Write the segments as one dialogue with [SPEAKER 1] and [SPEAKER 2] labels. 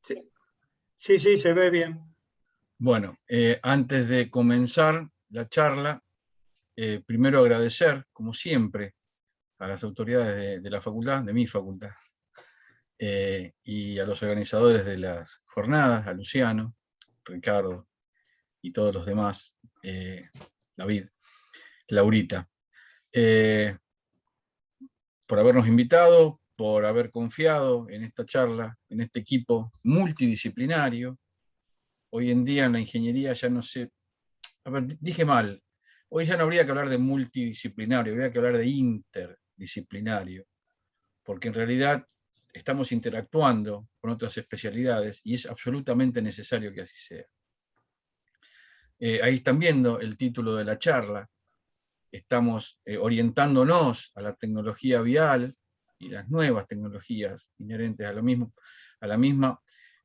[SPEAKER 1] Sí, sí, sí, se ve bien.
[SPEAKER 2] Bueno, antes de comenzar la charla, primero agradecer, como siempre, a las autoridades de la facultad, de mi facultad, y a los organizadores de las jornadas, a Luciano, Ricardo y todos los demás, David, Laurita, eh, por habernos invitado, por haber confiado en esta charla, en este equipo multidisciplinario. Hoy en día en la ingeniería ya no sé, a ver, dije mal, hoy ya no habría que hablar de multidisciplinario, habría que hablar de interdisciplinario, porque en realidad estamos interactuando con otras especialidades y es absolutamente necesario que así sea. Ahí están viendo el título de la charla, estamos orientándonos a la tecnología vial y las nuevas tecnologías inherentes a la misma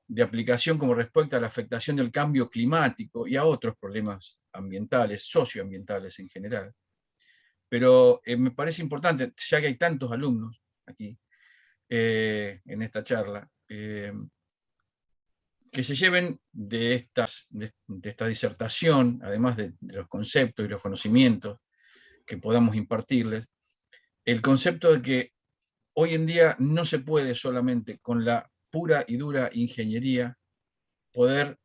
[SPEAKER 2] de aplicación como respecto a la afectación del cambio climático y a otros problemas ambientales, socioambientales en general. Pero me parece importante, ya que hay tantos alumnos aquí en esta charla, que se lleven de esta disertación, además de los conceptos y los conocimientos que podamos impartirles, el concepto de que hoy en día no se puede solamente con la pura y dura ingeniería poder,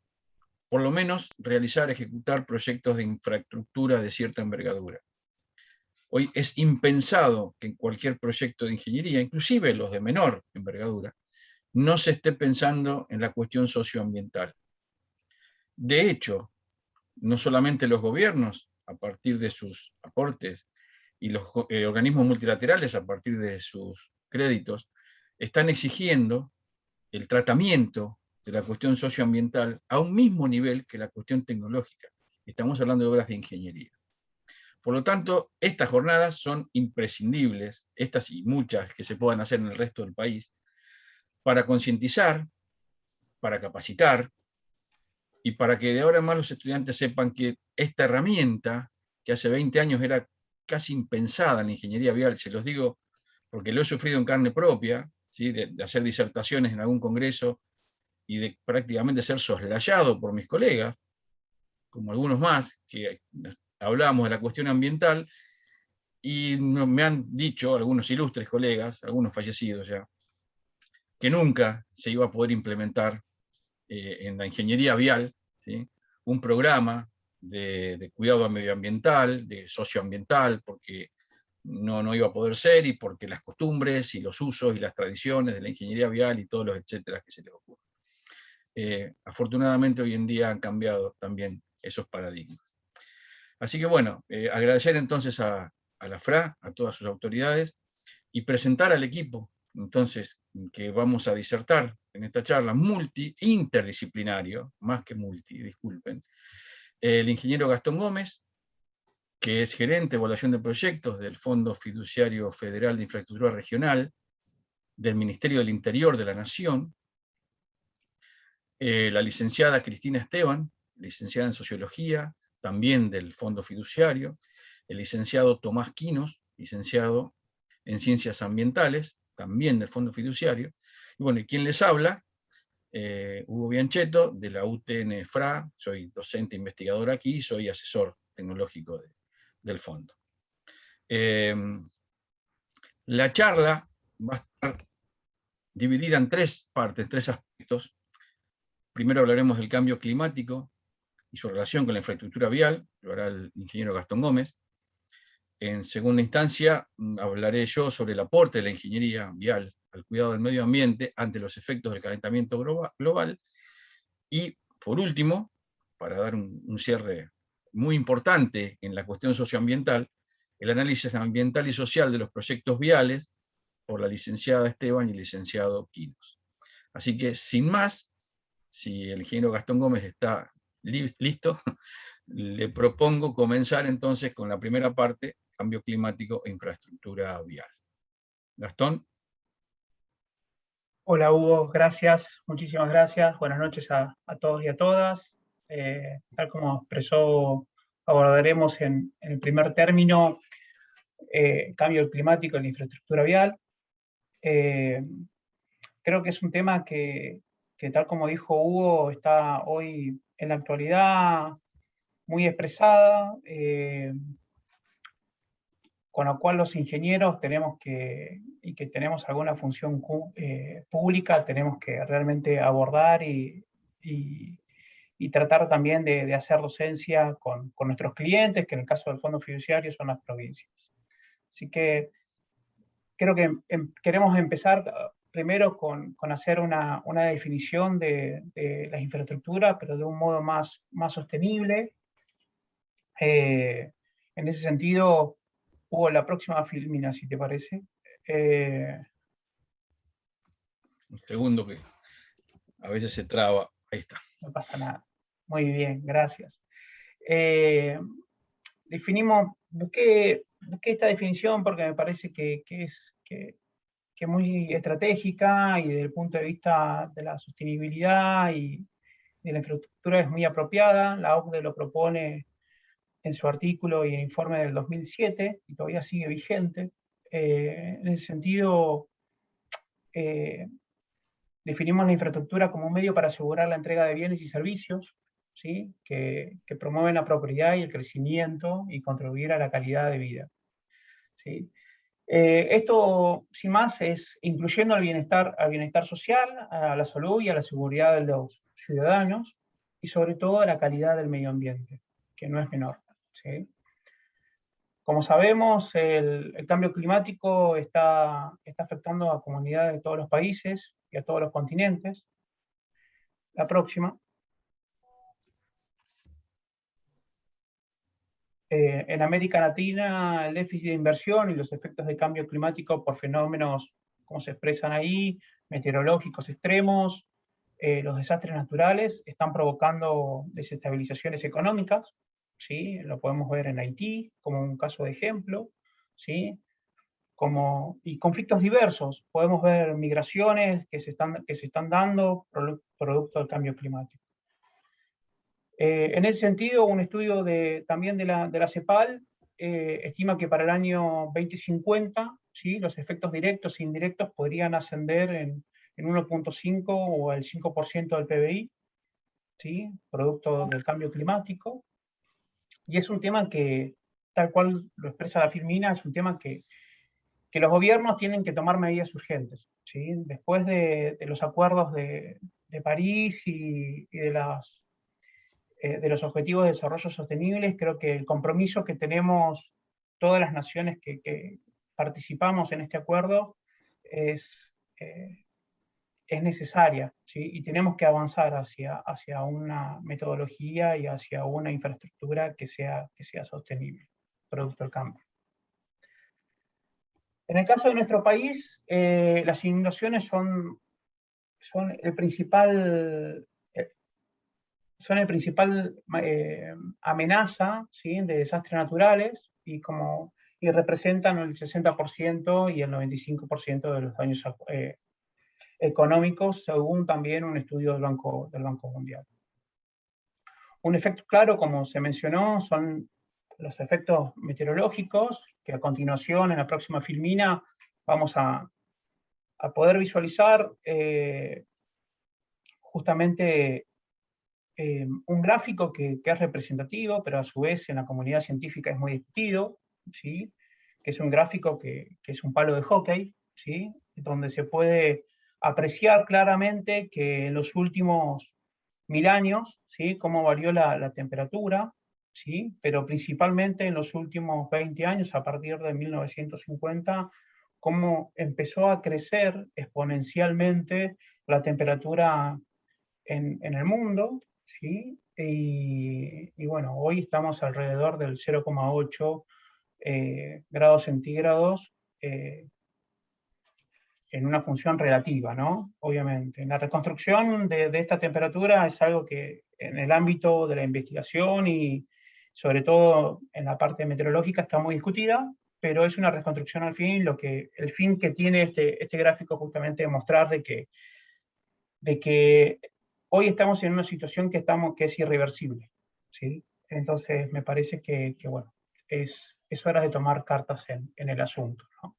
[SPEAKER 2] por lo menos, realizar, ejecutar proyectos de infraestructura de cierta envergadura. Hoy es impensado que en cualquier proyecto de ingeniería, inclusive los de menor envergadura, no se esté pensando en la cuestión socioambiental. De hecho, no solamente los gobiernos, a partir de sus aportes, y los organismos multilaterales, a partir de sus créditos, están exigiendo el tratamiento de la cuestión socioambiental a un mismo nivel que la cuestión tecnológica. Estamos hablando de obras de ingeniería. Por lo tanto, estas jornadas son imprescindibles, estas y muchas que se puedan hacer en el resto del país, para concientizar, para capacitar, y para que de ahora en más los estudiantes sepan que esta herramienta, que hace 20 años era casi impensada en la ingeniería vial, se los digo porque lo he sufrido en carne propia, ¿sí? de hacer disertaciones en algún congreso y de prácticamente ser soslayado por mis colegas, como algunos más, que hablábamos de la cuestión ambiental, y me han dicho algunos ilustres colegas, algunos fallecidos ya, que nunca se iba a poder implementar en la ingeniería vial, ¿sí? Un programa de cuidado medioambiental, de socioambiental, porque no iba a poder ser y porque las costumbres y los usos y las tradiciones de la ingeniería vial y todos los etcétera que se les ocurren. Afortunadamente hoy en día han cambiado también esos paradigmas. Así que bueno, agradecer entonces a la FRA, a todas sus autoridades, y presentar al equipo, entonces, que vamos a disertar en esta charla, interdisciplinario, más que multi, disculpen, el ingeniero Gastón Gómez, que es gerente de evaluación de proyectos del Fondo Fiduciario Federal de Infraestructura Regional, del Ministerio del Interior de la Nación, la licenciada Cristina Esteban, licenciada en Sociología, también del Fondo Fiduciario, el licenciado Tomás Quinos, licenciado en Ciencias Ambientales, también del Fondo Fiduciario, y bueno, y quien les habla, Hugo Bianchetto, de la UTN FRA, soy docente investigador aquí, soy asesor tecnológico del fondo. La charla va a estar dividida en tres partes, tres aspectos. Primero hablaremos del cambio climático y su relación con la infraestructura vial, lo hará el ingeniero Gastón Gómez. En segunda instancia, hablaré yo sobre el aporte de la ingeniería vial al cuidado del medio ambiente ante los efectos del calentamiento global. Y, por último, para dar un cierre muy importante en la cuestión socioambiental, el análisis ambiental y social de los proyectos viales por la licenciada Esteban y el licenciado Quinos. Así que, sin más, si el ingeniero Gastón Gómez está listo, le propongo comenzar entonces con la primera parte, cambio climático e infraestructura vial. Gastón.
[SPEAKER 3] Hola Hugo, gracias, muchísimas gracias. Buenas noches a todos y a todas. Tal como expresó, abordaremos en el primer término cambio climático en la infraestructura vial. Creo que es un tema que que tal como dijo Hugo, está hoy en la actualidad muy expresada, con lo cual los ingenieros tenemos y que tenemos alguna función pública, tenemos que realmente abordar y tratar también de hacer docencia con nuestros clientes, que en el caso del fondo fiduciario son las provincias. Así que creo que queremos empezar primero con hacer una definición de la infraestructura, pero de un modo más sostenible. En ese sentido, Hugo, la próxima filmina, si te parece.
[SPEAKER 2] Un segundo que a veces se traba. Ahí está.
[SPEAKER 3] No pasa nada. Muy bien, gracias. Busqué esta definición porque me parece que es muy estratégica y desde el punto de vista de la sostenibilidad y de la infraestructura es muy apropiada. La OCDE lo propone en su artículo y informe del 2007 y todavía sigue vigente. En ese sentido, definimos la infraestructura como un medio para asegurar la entrega de bienes y servicios, ¿sí? que promueven la prosperidad y el crecimiento y contribuir a la calidad de vida, ¿sí? Esto, sin más, es incluyendo al bienestar social, a la salud y a la seguridad de los ciudadanos, y sobre todo a la calidad del medio ambiente, que no es menor, ¿sí? Como sabemos, el cambio climático está afectando a comunidades de todos los países y a todos los continentes. La próxima. En América Latina, el déficit de inversión y los efectos de cambio climático por fenómenos, como se expresan ahí, meteorológicos extremos, los desastres naturales, están provocando desestabilizaciones económicas, ¿sí? Lo podemos ver en Haití como un caso de ejemplo, ¿sí? Y conflictos diversos. Podemos ver migraciones que se están dando producto del cambio climático. En ese sentido, un estudio también de la CEPAL estima que para el año 2050, ¿sí? Los efectos directos e indirectos podrían ascender en 1.5 o el 5% del PBI, ¿sí? Producto del cambio climático. Y es un tema que, tal cual lo expresa la Firmina, es un tema que los gobiernos tienen que tomar medidas urgentes, ¿sí? Después de los acuerdos de París y de los Objetivos de Desarrollo Sostenibles, creo que el compromiso que tenemos todas las naciones que participamos en este acuerdo es necesaria, ¿sí? Y tenemos que avanzar hacia una metodología y hacia una infraestructura que sea sostenible, producto del cambio. En el caso de nuestro país, las inundaciones son el principal amenaza, ¿sí? De desastres naturales y representan el 60% y el 95% de los daños económicos, según también un estudio del Banco Mundial. Un efecto claro, como se mencionó, son los efectos meteorológicos, que a continuación, en la próxima filmina, vamos a poder visualizar justamente un gráfico que es representativo, pero a su vez en la comunidad científica es muy discutido, ¿sí? Que es un gráfico que es un palo de hockey, ¿sí? Donde se puede apreciar claramente que en los últimos 1000 años, ¿sí? Cómo varió la temperatura, ¿sí? Pero principalmente en los últimos 20 años, a partir de 1950, cómo empezó a crecer exponencialmente la temperatura en el mundo, ¿sí? Y bueno, hoy estamos alrededor del 0,8 grados centígrados en una función relativa, ¿no? Obviamente. La reconstrucción de esta temperatura es algo que en el ámbito de la investigación y sobre todo en la parte meteorológica está muy discutida, pero es una reconstrucción al fin, el fin que tiene este gráfico justamente de mostrar de que hoy estamos en una situación que es irreversible, ¿sí? Entonces me parece que bueno, es hora de tomar cartas en el asunto, ¿no?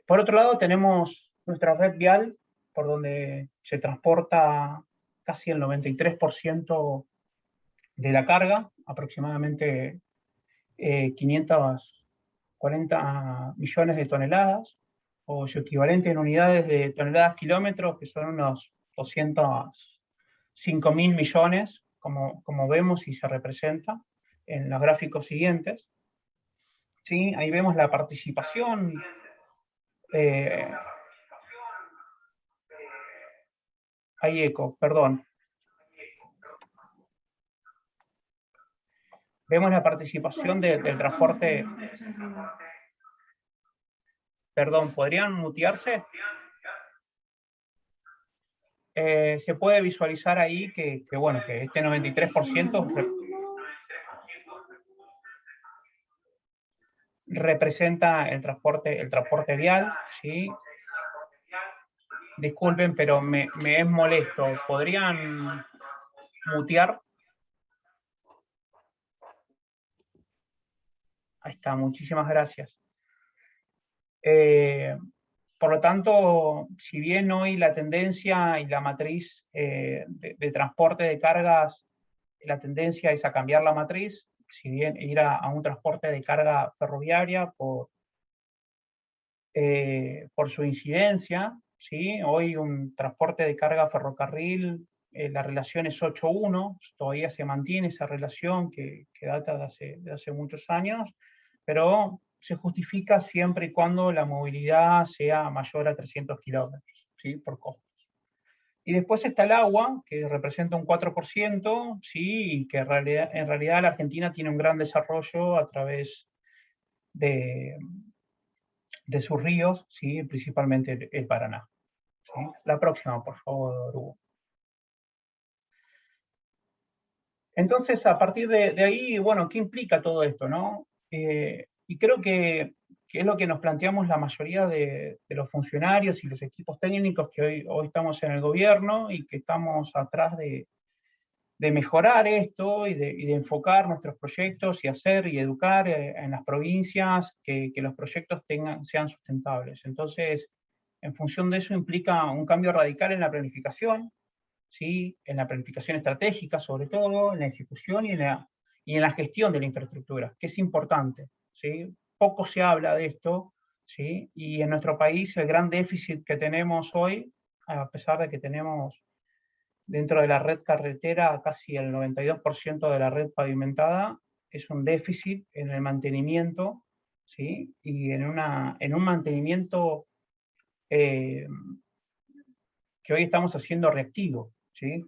[SPEAKER 3] Por otro lado, tenemos nuestra red vial, por donde se transporta casi el 93% de la carga, aproximadamente 540 millones de toneladas, o su equivalente en unidades de toneladas kilómetros, que son unos 205.000 millones, como vemos y se representa en los gráficos siguientes. ¿Sí? Ahí vemos la participación hay eco, perdón. Vemos la participación del transporte. Perdón, ¿podrían mutearse? Se puede visualizar ahí que bueno, que este 93% representa el transporte vial, ¿sí? Disculpen, pero me es molesto. ¿Podrían mutear? Ahí está, muchísimas gracias. Por lo tanto, si bien hoy la tendencia y la matriz de transporte de cargas, la tendencia es a cambiar la matriz, si bien ir a un transporte de carga ferroviaria por su incidencia, ¿sí? Hoy un transporte de carga ferrocarril, la relación es 8:1, todavía se mantiene esa relación que data de hace muchos años, pero se justifica siempre y cuando la movilidad sea mayor a 300 kilómetros, ¿sí? Por costos. Y después está el agua, que representa un 4%, ¿sí? Y que en realidad la Argentina tiene un gran desarrollo a través de sus ríos, ¿sí? Principalmente el Paraná. ¿Sí? La próxima, por favor, Hugo. Entonces, a partir de ahí, bueno, ¿qué implica todo esto, no? Y creo que es lo que nos planteamos la mayoría de los funcionarios y los equipos técnicos que hoy estamos en el gobierno y que estamos atrás de mejorar esto y de enfocar nuestros proyectos y hacer y educar en las provincias que los proyectos sean sustentables. Entonces, en función de eso implica un cambio radical en la planificación, ¿sí? En la planificación estratégica sobre todo, en la ejecución y en la gestión de la infraestructura, que es importante, ¿sí? Poco se habla de esto, ¿sí? Y en nuestro país el gran déficit que tenemos hoy, a pesar de que tenemos dentro de la red carretera casi el 92% de la red pavimentada, es un déficit en el mantenimiento, ¿sí? Y en un mantenimiento que hoy estamos haciendo reactivo, ¿sí?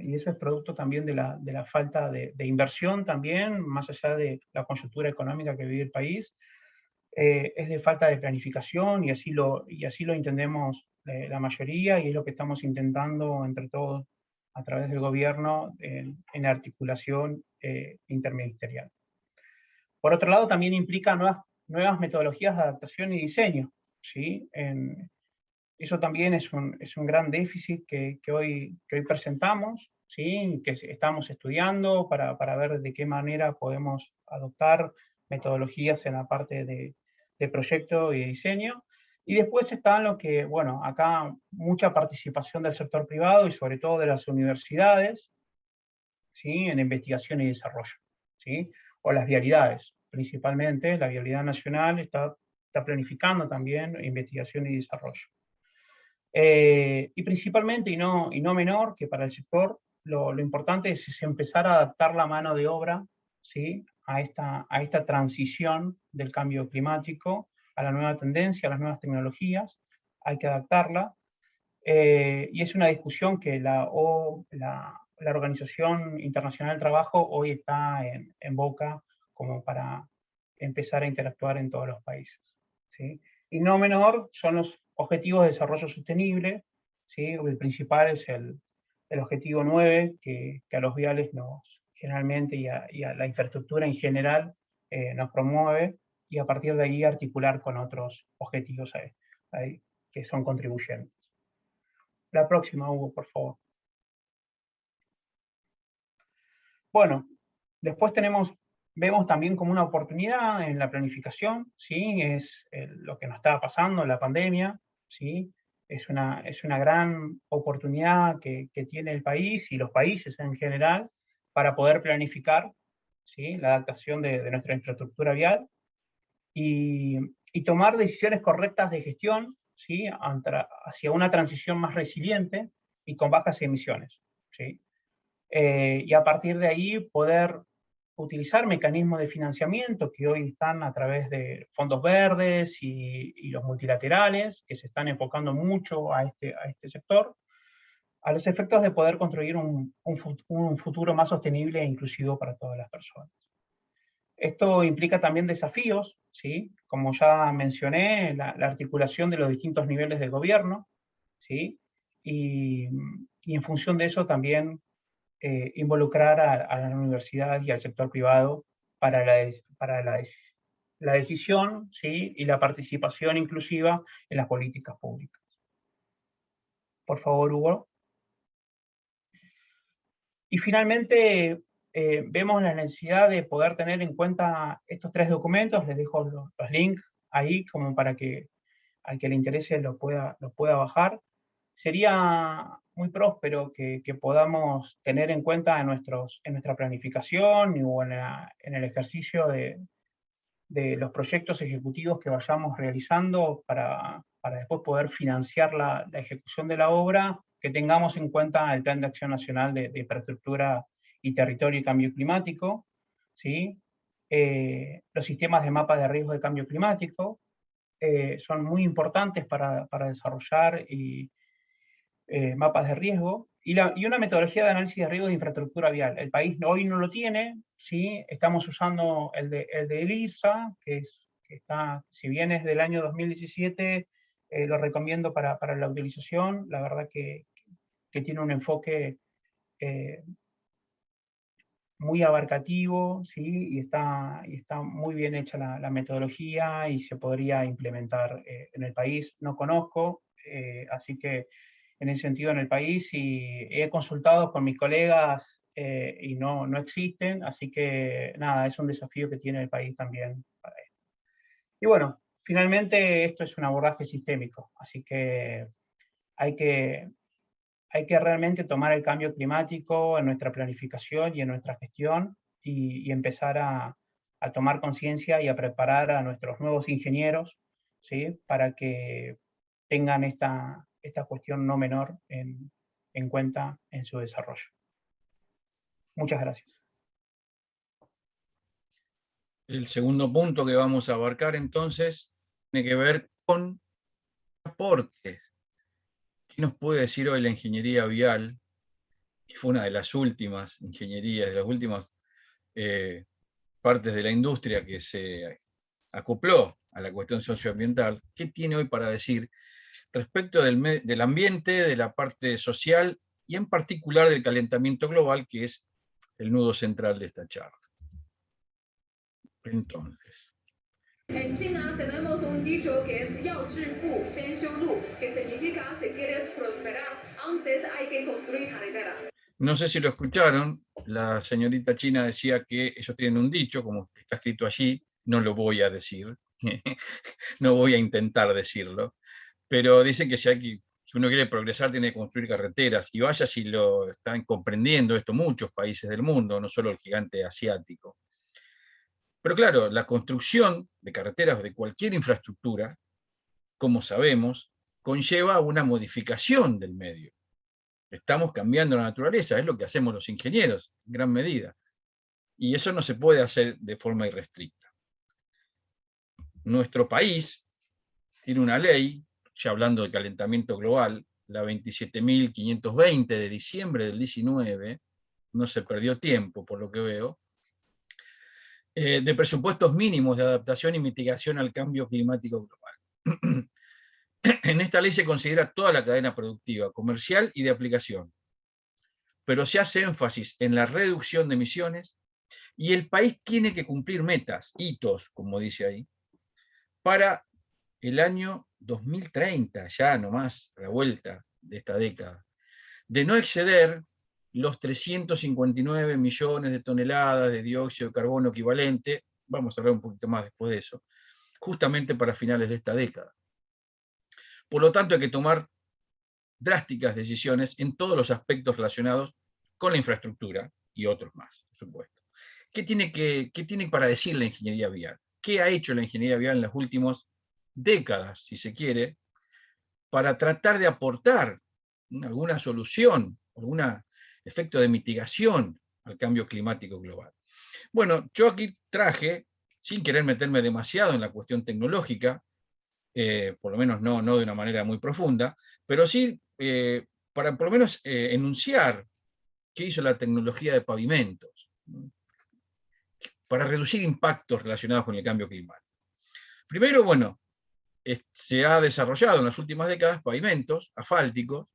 [SPEAKER 3] Y eso es producto también de la falta de inversión también, más allá de la coyuntura económica que vive el país, es de falta de planificación y así lo entendemos la mayoría y es lo que estamos intentando entre todos a través del gobierno en articulación interministerial. Por otro lado, también implica nuevas metodologías de adaptación y diseño, ¿sí? Eso también es un gran déficit que hoy presentamos, ¿sí? Que estamos estudiando para ver de qué manera podemos adoptar metodologías en la parte de proyecto y de diseño. Y después está lo que, bueno, acá mucha participación del sector privado y sobre todo de las universidades, ¿sí? En investigación y desarrollo, ¿sí? O las vialidades, principalmente la vialidad nacional está planificando también investigación y desarrollo. Y principalmente, y no menor, que para el sector lo importante es empezar a adaptar la mano de obra, ¿sí? a esta transición del cambio climático, a la nueva tendencia, a las nuevas tecnologías, hay que adaptarla. Y es una discusión que la Organización Internacional del Trabajo hoy está en boca como para empezar a interactuar en todos los países, ¿sí? Y no menor son los objetivos de desarrollo sostenible, ¿sí? El principal es el objetivo 9, que a los viales generalmente y a la infraestructura en general nos promueve, y a partir de ahí articular con otros objetivos que son contribuyentes. La próxima, Hugo, por favor. Bueno, después vemos también como una oportunidad en la planificación, ¿sí? Es lo que nos estaba pasando, la pandemia, ¿sí? es una gran oportunidad que tiene el país y los países en general para poder planificar, ¿sí?, la adaptación de nuestra infraestructura vial y tomar decisiones correctas de gestión, ¿sí?, hacia una transición más resiliente y con bajas emisiones, ¿sí? Y a partir de ahí poder utilizar mecanismos de financiamiento que hoy están a través de fondos verdes y los multilaterales, que se están enfocando mucho a este sector, a los efectos de poder construir un futuro más sostenible e inclusivo para todas las personas. Esto implica también desafíos, ¿sí? Como ya mencioné, la articulación de los distintos niveles de gobierno, ¿sí? Y en función de eso también involucrar a la universidad y al sector privado para la decisión, ¿sí?, y la participación inclusiva en las políticas públicas. Por favor, Hugo. Y finalmente, vemos la necesidad de poder tener en cuenta estos 3 documentos. Les dejo los links ahí como para que al que le interese lo pueda bajar. Sería muy próspero que podamos tener en cuenta en nuestra planificación o en el ejercicio de los proyectos ejecutivos que vayamos realizando para después poder financiar la ejecución de la obra, que tengamos en cuenta el Plan de Acción Nacional de Infraestructura y Territorio y Cambio Climático, ¿sí? Los sistemas de mapas de riesgo de cambio climático son muy importantes para desarrollar mapas de riesgo, y una metodología de análisis de riesgo de infraestructura vial. El país hoy no lo tiene, ¿sí? Estamos usando el de ELIRSA, que está, si bien es del año 2017, lo recomiendo para la utilización. La verdad que tiene un enfoque muy abarcativo, ¿sí? Y está muy bien hecha la metodología y se podría implementar en el país. No conozco, así que en ese sentido en el país, y he consultado con mis colegas y no existen, así que nada, es un desafío que tiene el país también para esto. Y bueno, finalmente esto es un abordaje sistémico, así que hay que realmente tomar el cambio climático en nuestra planificación y en nuestra gestión y empezar a tomar conciencia y a preparar a nuestros nuevos ingenieros, ¿sí?, para que tengan esta cuestión no menor en cuenta en su desarrollo. Muchas gracias.
[SPEAKER 2] El segundo punto que vamos a abarcar entonces tiene que ver con aportes. ¿Qué nos puede decir hoy la ingeniería vial, que fue una de las últimas ingenierías, de las últimas partes de la industria que se acopló a la cuestión socioambiental? ¿Qué tiene hoy para decir respecto del ambiente, de la parte social y en particular del calentamiento global, que es el nudo central de esta charla? Entonces,
[SPEAKER 4] en China tenemos un dicho que es 要致富先修路, que significa si quieres prosperar, antes hay que construir carreteras.
[SPEAKER 2] No sé si lo escucharon, la señorita china decía que ellos tienen un dicho, como está escrito allí, no lo voy a decir, no voy a intentar decirlo, pero dicen que si uno quiere progresar tiene que construir carreteras, y vaya si lo están comprendiendo esto muchos países del mundo, no solo el gigante asiático. Pero claro, la construcción de carreteras o de cualquier infraestructura, como sabemos, conlleva una modificación del medio. Estamos cambiando la naturaleza, es lo que hacemos los ingenieros, en gran medida. Y eso no se puede hacer de forma irrestricta. Nuestro país tiene una ley, ya hablando de calentamiento global, la 27.520 de diciembre del 19, no se perdió tiempo por lo que veo, de presupuestos mínimos de adaptación y mitigación al cambio climático global. En esta ley se considera toda la cadena productiva, comercial y de aplicación, pero se hace énfasis en la reducción de emisiones y el país tiene que cumplir metas, hitos, como dice ahí, para el año 2030, ya nomás a la vuelta de esta década, de no exceder los 359 millones de toneladas de dióxido de carbono equivalente, vamos a hablar un poquito más después de eso, justamente para finales de esta década. Por lo tanto, hay que tomar drásticas decisiones en todos los aspectos relacionados con la infraestructura y otros más, por supuesto. ¿Qué tiene para decir la ingeniería vial? ¿Qué ha hecho la ingeniería vial en las últimas décadas, si se quiere, para tratar de aportar alguna solución, algún efecto de mitigación al cambio climático global? Bueno, yo aquí traje, sin querer meterme demasiado en la cuestión tecnológica, por lo menos no de una manera muy profunda, pero sí para por lo menos enunciar qué hizo la tecnología de pavimentos, ¿no?, para reducir impactos relacionados con el cambio climático. Primero, bueno, se ha desarrollado en las últimas décadas pavimentos asfálticos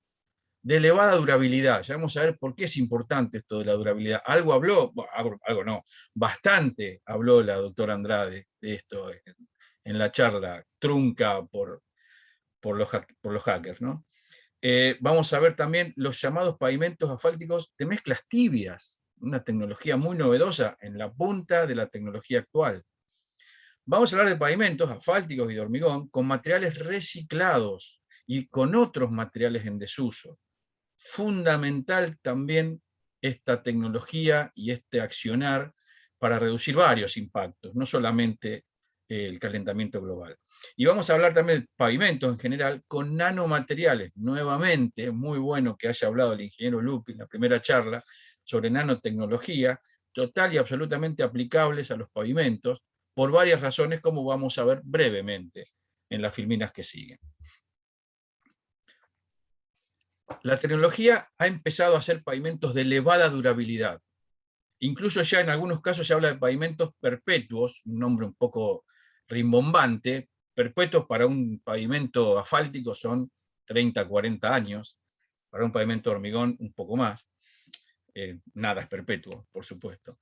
[SPEAKER 2] de elevada durabilidad. Ya vamos a ver por qué es importante esto de la durabilidad. Algo habló, algo no, bastante habló la doctora Andrade de esto en la charla trunca por los hackers, ¿no? Vamos a ver también los llamados pavimentos asfálticos de mezclas tibias, una tecnología muy novedosa en la punta de la tecnología actual. Vamos a hablar de pavimentos asfálticos y de hormigón con materiales reciclados y con otros materiales en desuso. Fundamental también esta tecnología y este accionar para reducir varios impactos, no solamente el calentamiento global. Y vamos a hablar también de pavimentos en general con nanomateriales. Nuevamente, muy bueno que haya hablado el ingeniero Lupi en la primera charla sobre nanotecnología, total y absolutamente aplicables a los pavimentos, por varias razones, como vamos a ver brevemente en las filminas que siguen. La tecnología ha empezado a hacer pavimentos de elevada durabilidad. Incluso ya en algunos casos se habla de pavimentos perpetuos, un nombre un poco rimbombante. Perpetuos para un pavimento asfáltico son 30, 40 años, para un pavimento de hormigón un poco más. Nada es perpetuo, por supuesto.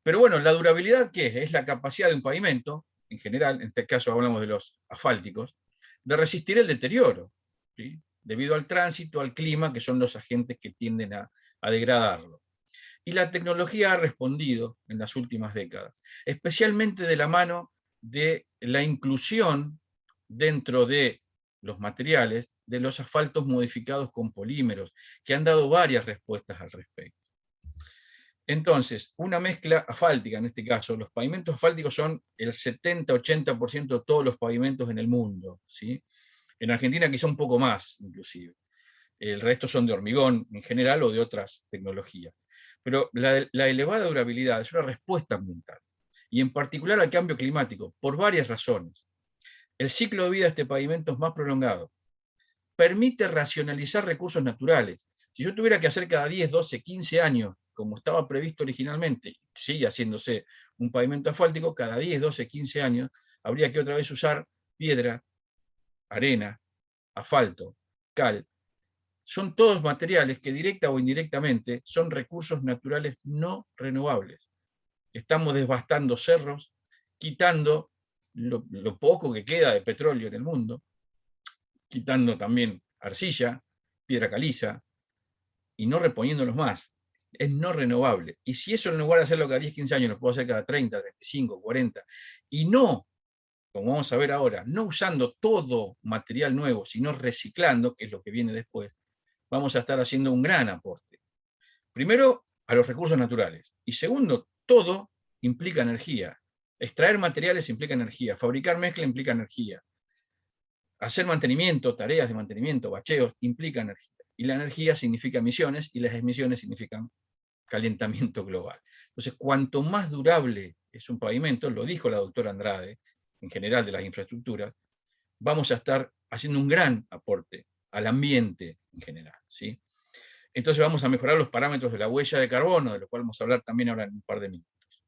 [SPEAKER 2] Pero bueno, la durabilidad, ¿qué es? Es la capacidad de un pavimento, en general, en este caso hablamos de los asfálticos, de resistir el deterioro, ¿sí?, debido al tránsito, al clima, que son los agentes que tienden a degradarlo. Y la tecnología ha respondido en las últimas décadas, especialmente de la mano de la inclusión dentro de los materiales de los asfaltos modificados con polímeros, que han dado varias respuestas al respecto. Entonces, una mezcla asfáltica, en este caso, los pavimentos asfálticos son el 70-80% de todos los pavimentos en el mundo, ¿sí? En Argentina quizá un poco más, inclusive. El resto son de hormigón en general o de otras tecnologías. Pero la elevada durabilidad es una respuesta ambiental, y en particular al cambio climático, por varias razones. El ciclo de vida de este pavimento es más prolongado. Permite racionalizar recursos naturales. Si yo tuviera que hacer cada 10, 12, 15 años, como estaba previsto originalmente, sigue haciéndose un pavimento asfáltico, cada 10, 12, 15 años, habría que otra vez usar piedra, arena, asfalto, cal. Son todos materiales que directa o indirectamente son recursos naturales no renovables. Estamos devastando cerros, quitando lo poco que queda de petróleo en el mundo, quitando también arcilla, piedra caliza, y no reponiéndolos más. Es no renovable. Y si eso en lugar de hacerlo cada 10, 15 años, lo puedo hacer cada 30, 35, 40, y no, como vamos a ver ahora, no usando todo material nuevo, sino reciclando, que es lo que viene después, vamos a estar haciendo un gran aporte. Primero, a los recursos naturales. Y segundo, todo implica energía. Extraer materiales implica energía. Fabricar mezcla implica energía. Hacer mantenimiento, tareas de mantenimiento, bacheos, implica energía. Y la energía significa emisiones, y las emisiones significan calentamiento global. Entonces, cuanto más durable es un pavimento, lo dijo la doctora Andrade, en general de las infraestructuras, vamos a estar haciendo un gran aporte al ambiente en general, ¿sí? Entonces vamos a mejorar los parámetros de la huella de carbono, de lo cual vamos a hablar también ahora en un par de minutos.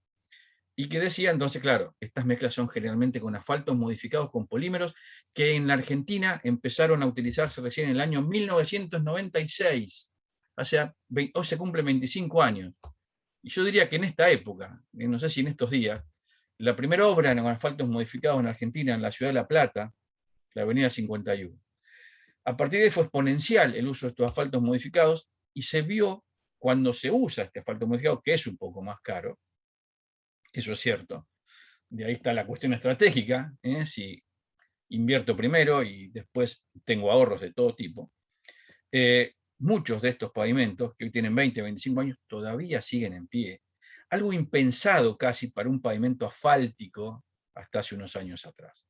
[SPEAKER 2] Y que decía, entonces, claro, estas mezclas son generalmente con asfaltos modificados con polímeros, que en la Argentina empezaron a utilizarse recién en el año 1996. Hoy se cumplen 25 años. Y yo diría que en esta época, no sé si en estos días, la primera obra con asfaltos modificados en Argentina, en la ciudad de La Plata, la avenida 51. A partir de ahí fue exponencial el uso de estos asfaltos modificados, y se vio cuando se usa este asfalto modificado, que es un poco más caro, eso es cierto. De ahí está la cuestión estratégica, si invierto primero y después tengo ahorros de todo tipo. muchos de estos pavimentos, que hoy tienen 20, 25 años, todavía siguen en pie. Algo impensado casi para un pavimento asfáltico hasta hace unos años atrás.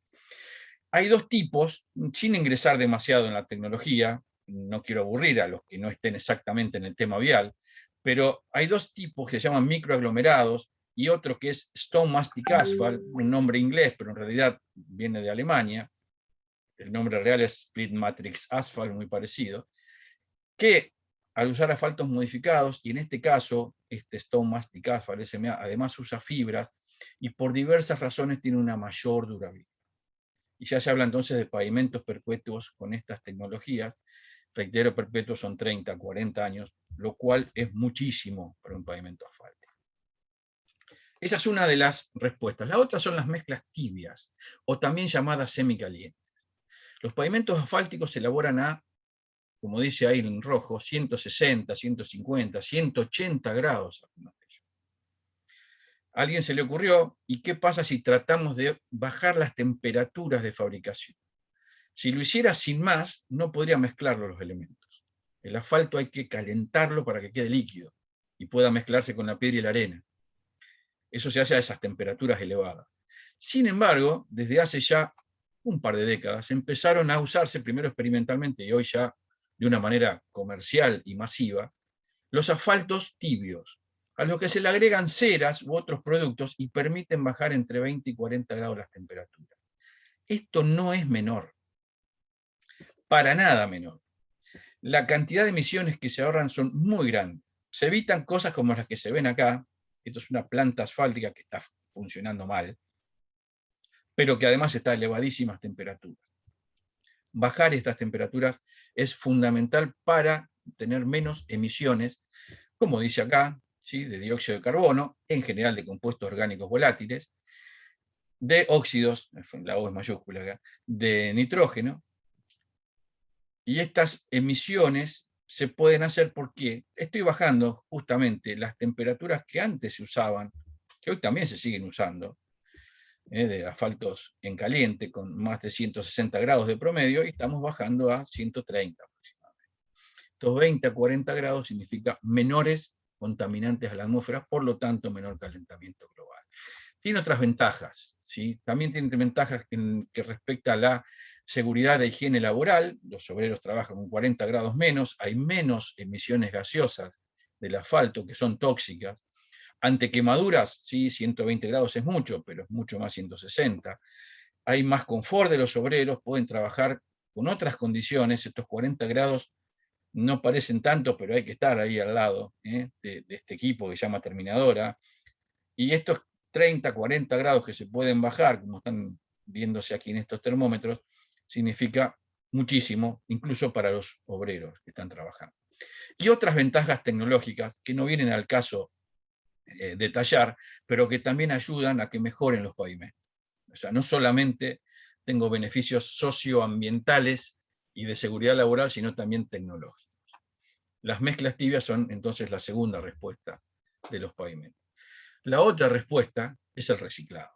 [SPEAKER 2] Hay dos tipos, sin ingresar demasiado en la tecnología, no quiero aburrir a los que no estén exactamente en el tema vial, pero hay dos tipos que se llaman microaglomerados y otro que es Stone Mastic Asphalt, un nombre inglés, pero en realidad viene de Alemania. El nombre real es Split Matrix Asphalt, muy parecido, que al usar asfaltos modificados, y en este caso, este Stone Mastic Asphalt SMA, además usa fibras, y por diversas razones tiene una mayor durabilidad. Y ya se habla entonces de pavimentos perpetuos con estas tecnologías. Reitero, perpetuos son 30, 40 años, lo cual es muchísimo para un pavimento asfáltico. Esa es una de las respuestas. La otra son las mezclas tibias, o también llamadas semicalientes. Los pavimentos asfálticos se elaboran a, como dice ahí en rojo, 160, 150, 180 grados. A alguien se le ocurrió, ¿y qué pasa si tratamos de bajar las temperaturas de fabricación? Si lo hiciera sin más, no podría mezclarlo los elementos. El asfalto hay que calentarlo para que quede líquido y pueda mezclarse con la piedra y la arena. Eso se hace a esas temperaturas elevadas. Sin embargo, desde hace ya un par de décadas empezaron a usarse primero experimentalmente y hoy ya de una manera comercial y masiva, los asfaltos tibios, a los que se le agregan ceras u otros productos y permiten bajar entre 20 y 40 grados las temperaturas. Esto no es menor, para nada menor. La cantidad de emisiones que se ahorran son muy grandes. Se evitan cosas como las que se ven acá. Esto es una planta asfáltica que está funcionando mal, pero que además está a elevadísimas temperaturas. Bajar estas temperaturas es fundamental para tener menos emisiones, como dice acá, ¿sí?, de dióxido de carbono, en general de compuestos orgánicos volátiles, de óxidos, la O es mayúscula acá, de nitrógeno. Y estas emisiones se pueden hacer porque estoy bajando justamente las temperaturas que antes se usaban, que hoy también se siguen usando, de asfaltos en caliente con más de 160 grados de promedio, y estamos bajando a 130 aproximadamente. Estos 20 a 40 grados significa menores contaminantes a la atmósfera, por lo tanto menor calentamiento global. Tiene otras ventajas, ¿sí? También tiene ventajas que respecta a la seguridad de higiene laboral. Los obreros trabajan con 40 grados menos, hay menos emisiones gaseosas del asfalto que son tóxicas. Ante quemaduras, sí, 120 grados es mucho, pero es mucho más 160. Hay más confort de los obreros, pueden trabajar con otras condiciones. Estos 40 grados no parecen tanto, pero hay que estar ahí al lado de este equipo que se llama terminadora. Y estos 30, 40 grados que se pueden bajar, como están viéndose aquí en estos termómetros, significa muchísimo, incluso para los obreros que están trabajando. Y otras ventajas tecnológicas que no vienen al caso detallar, pero que también ayudan a que mejoren los pavimentos. O sea, no solamente tengo beneficios socioambientales y de seguridad laboral, sino también tecnológicos. Las mezclas tibias son entonces la segunda respuesta de los pavimentos. La otra respuesta es el reciclado.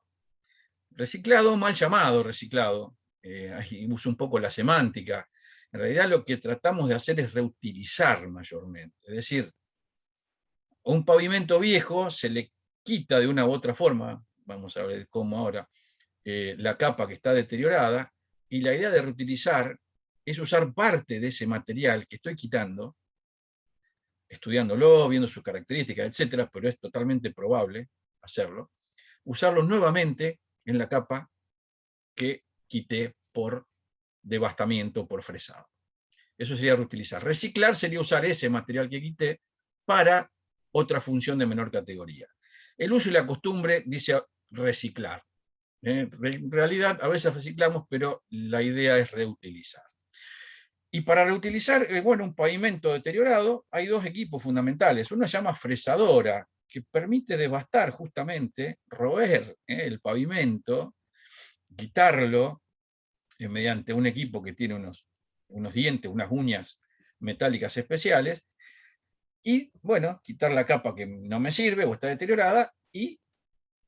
[SPEAKER 2] Reciclado, mal llamado reciclado, ahí uso un poco la semántica. En realidad lo que tratamos de hacer es reutilizar mayormente. Es decir, a un pavimento viejo se le quita de una u otra forma, vamos a ver cómo ahora, la capa que está deteriorada, y la idea de reutilizar es usar parte de ese material que estoy quitando, estudiándolo, viendo sus características, etcétera, pero es totalmente probable hacerlo, usarlo nuevamente en la capa que quité por devastamiento, por fresado. Eso sería reutilizar. Reciclar sería usar ese material que quité para otra función de menor categoría. El uso y la costumbre dice reciclar. En realidad, a veces reciclamos, pero la idea es reutilizar. Y para reutilizar, bueno, un pavimento deteriorado, hay dos equipos fundamentales. Una se llama fresadora, que permite devastar justamente, roer el pavimento, quitarlo mediante un equipo que tiene unos dientes, unas uñas metálicas especiales, y, bueno, quitar la capa que no me sirve o está deteriorada y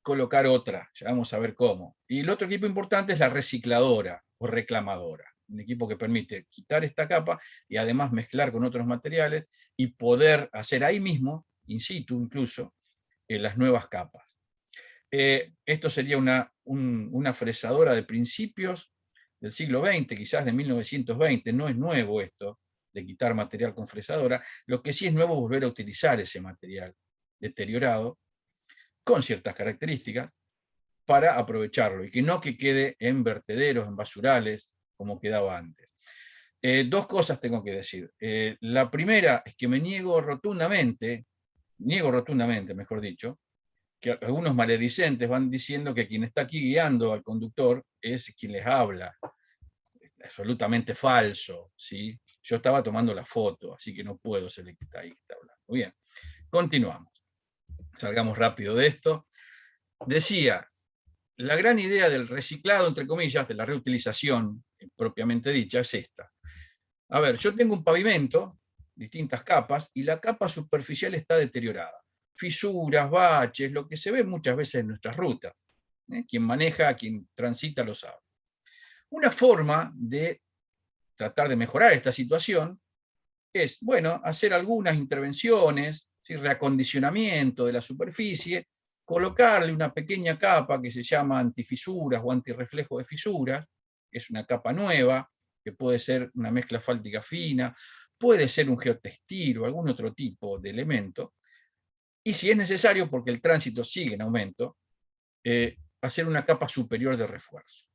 [SPEAKER 2] colocar otra. Ya vamos a ver cómo. Y el otro equipo importante es la recicladora o reclamadora. Un equipo que permite quitar esta capa y además mezclar con otros materiales y poder hacer ahí mismo, in situ incluso, las nuevas capas. Esto sería una fresadora de principios del siglo XX, quizás de 1920, no es nuevo esto de quitar material con fresadora, lo que sí es nuevo es volver a utilizar ese material deteriorado, con ciertas características, para aprovecharlo, y que no que quede en vertederos, en basurales, como quedaba antes. Dos cosas tengo que decir. La primera es que me niego rotundamente, mejor dicho, que algunos maledicentes van diciendo que quien está aquí guiando al conductor es quien les habla. Absolutamente falso, ¿sí? Yo estaba tomando la foto, así que no puedo ser el que está ahí que está hablando. Bien, continuamos. Salgamos rápido de esto. Decía, la gran idea del reciclado, entre comillas, de la reutilización propiamente dicha, es esta. A ver, yo tengo un pavimento, distintas capas, y la capa superficial está deteriorada. Fisuras, baches, lo que se ve muchas veces en nuestras rutas. Quien maneja, quien transita lo sabe. Una forma de tratar de mejorar esta situación es, bueno, hacer algunas intervenciones, ¿sí? Reacondicionamiento de la superficie, colocarle una pequeña capa que se llama antifisuras o antirreflejo de fisuras, que es una capa nueva, que puede ser una mezcla asfáltica fina, puede ser un geotextil o algún otro tipo de elemento, y si es necesario, porque el tránsito sigue en aumento, hacer una capa superior de refuerzo.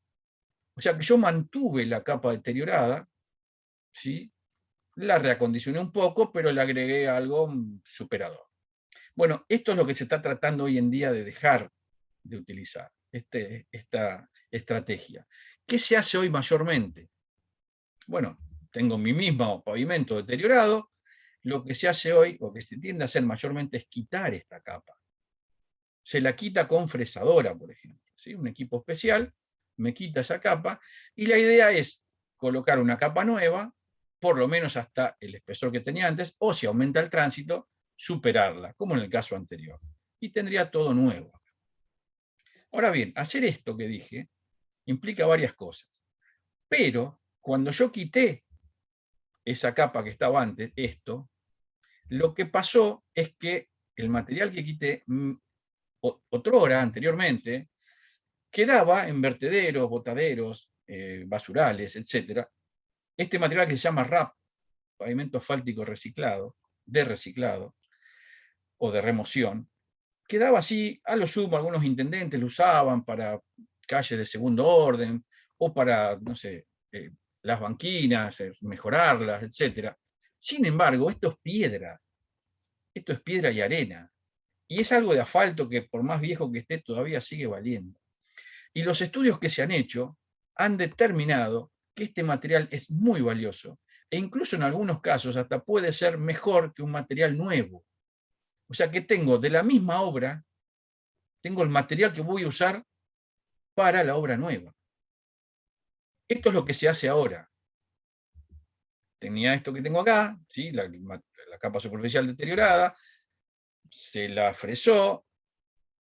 [SPEAKER 2] O sea que yo mantuve la capa deteriorada, ¿sí? La reacondicioné un poco, pero le agregué algo superador. Bueno, esto es lo que se está tratando hoy en día de dejar de utilizar, esta estrategia. ¿Qué se hace hoy mayormente? Bueno, tengo mi mismo pavimento deteriorado, lo que se hace hoy, o que se tiende a hacer mayormente, es quitar esta capa. Se la quita con fresadora, por ejemplo, ¿sí? Un equipo especial me quita esa capa, y la idea es colocar una capa nueva, por lo menos hasta el espesor que tenía antes, o si aumenta el tránsito, superarla, como en el caso anterior. Y tendría todo nuevo. Ahora bien, hacer esto que dije implica varias cosas. Pero cuando yo quité esa capa que estaba antes, lo que pasó es que el material que quité, otrora, anteriormente, quedaba en vertederos, botaderos, basurales, etc. Este material que se llama RAP, pavimento asfáltico reciclado, de reciclado, o de remoción, quedaba así, a lo sumo algunos intendentes lo usaban para calles de segundo orden, o para, no sé, las banquinas, mejorarlas, etc. Sin embargo, esto es piedra y arena, y es algo de asfalto que por más viejo que esté todavía sigue valiendo. Y los estudios que se han hecho han determinado que este material es muy valioso, e incluso en algunos casos hasta puede ser mejor que un material nuevo. O sea que tengo de la misma obra, tengo el material que voy a usar para la obra nueva. Esto es lo que se hace ahora. Tenía esto que tengo acá, ¿sí? la capa superficial deteriorada, se la fresó,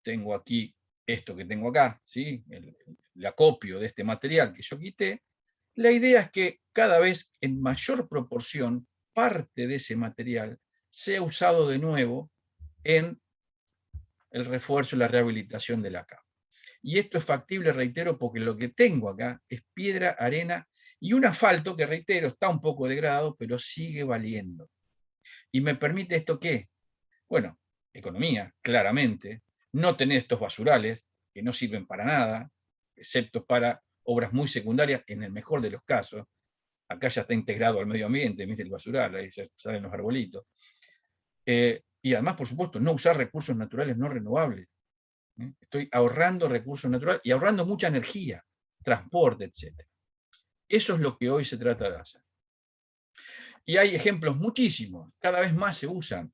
[SPEAKER 2] tengo aquí esto que tengo acá, ¿sí? El acopio de este material que yo quité. La idea es que cada vez en mayor proporción parte de ese material sea usado de nuevo en el refuerzo y la rehabilitación de la capa. Y esto es factible, reitero, porque lo que tengo acá es piedra, arena y un asfalto que, reitero, está un poco degradado, pero sigue valiendo. ¿Y me permite esto qué? Bueno, economía, claramente, no tener estos basurales que no sirven para nada, excepto para obras muy secundarias, en el mejor de los casos. Acá ya está integrado al medio ambiente, ¿viste? El basural, ahí salen los arbolitos. Y además, por supuesto, no usar recursos naturales no renovables. Estoy ahorrando recursos naturales y ahorrando mucha energía, transporte, etc. Eso es lo que hoy se trata de hacer. Y hay ejemplos muchísimos, cada vez más se usan.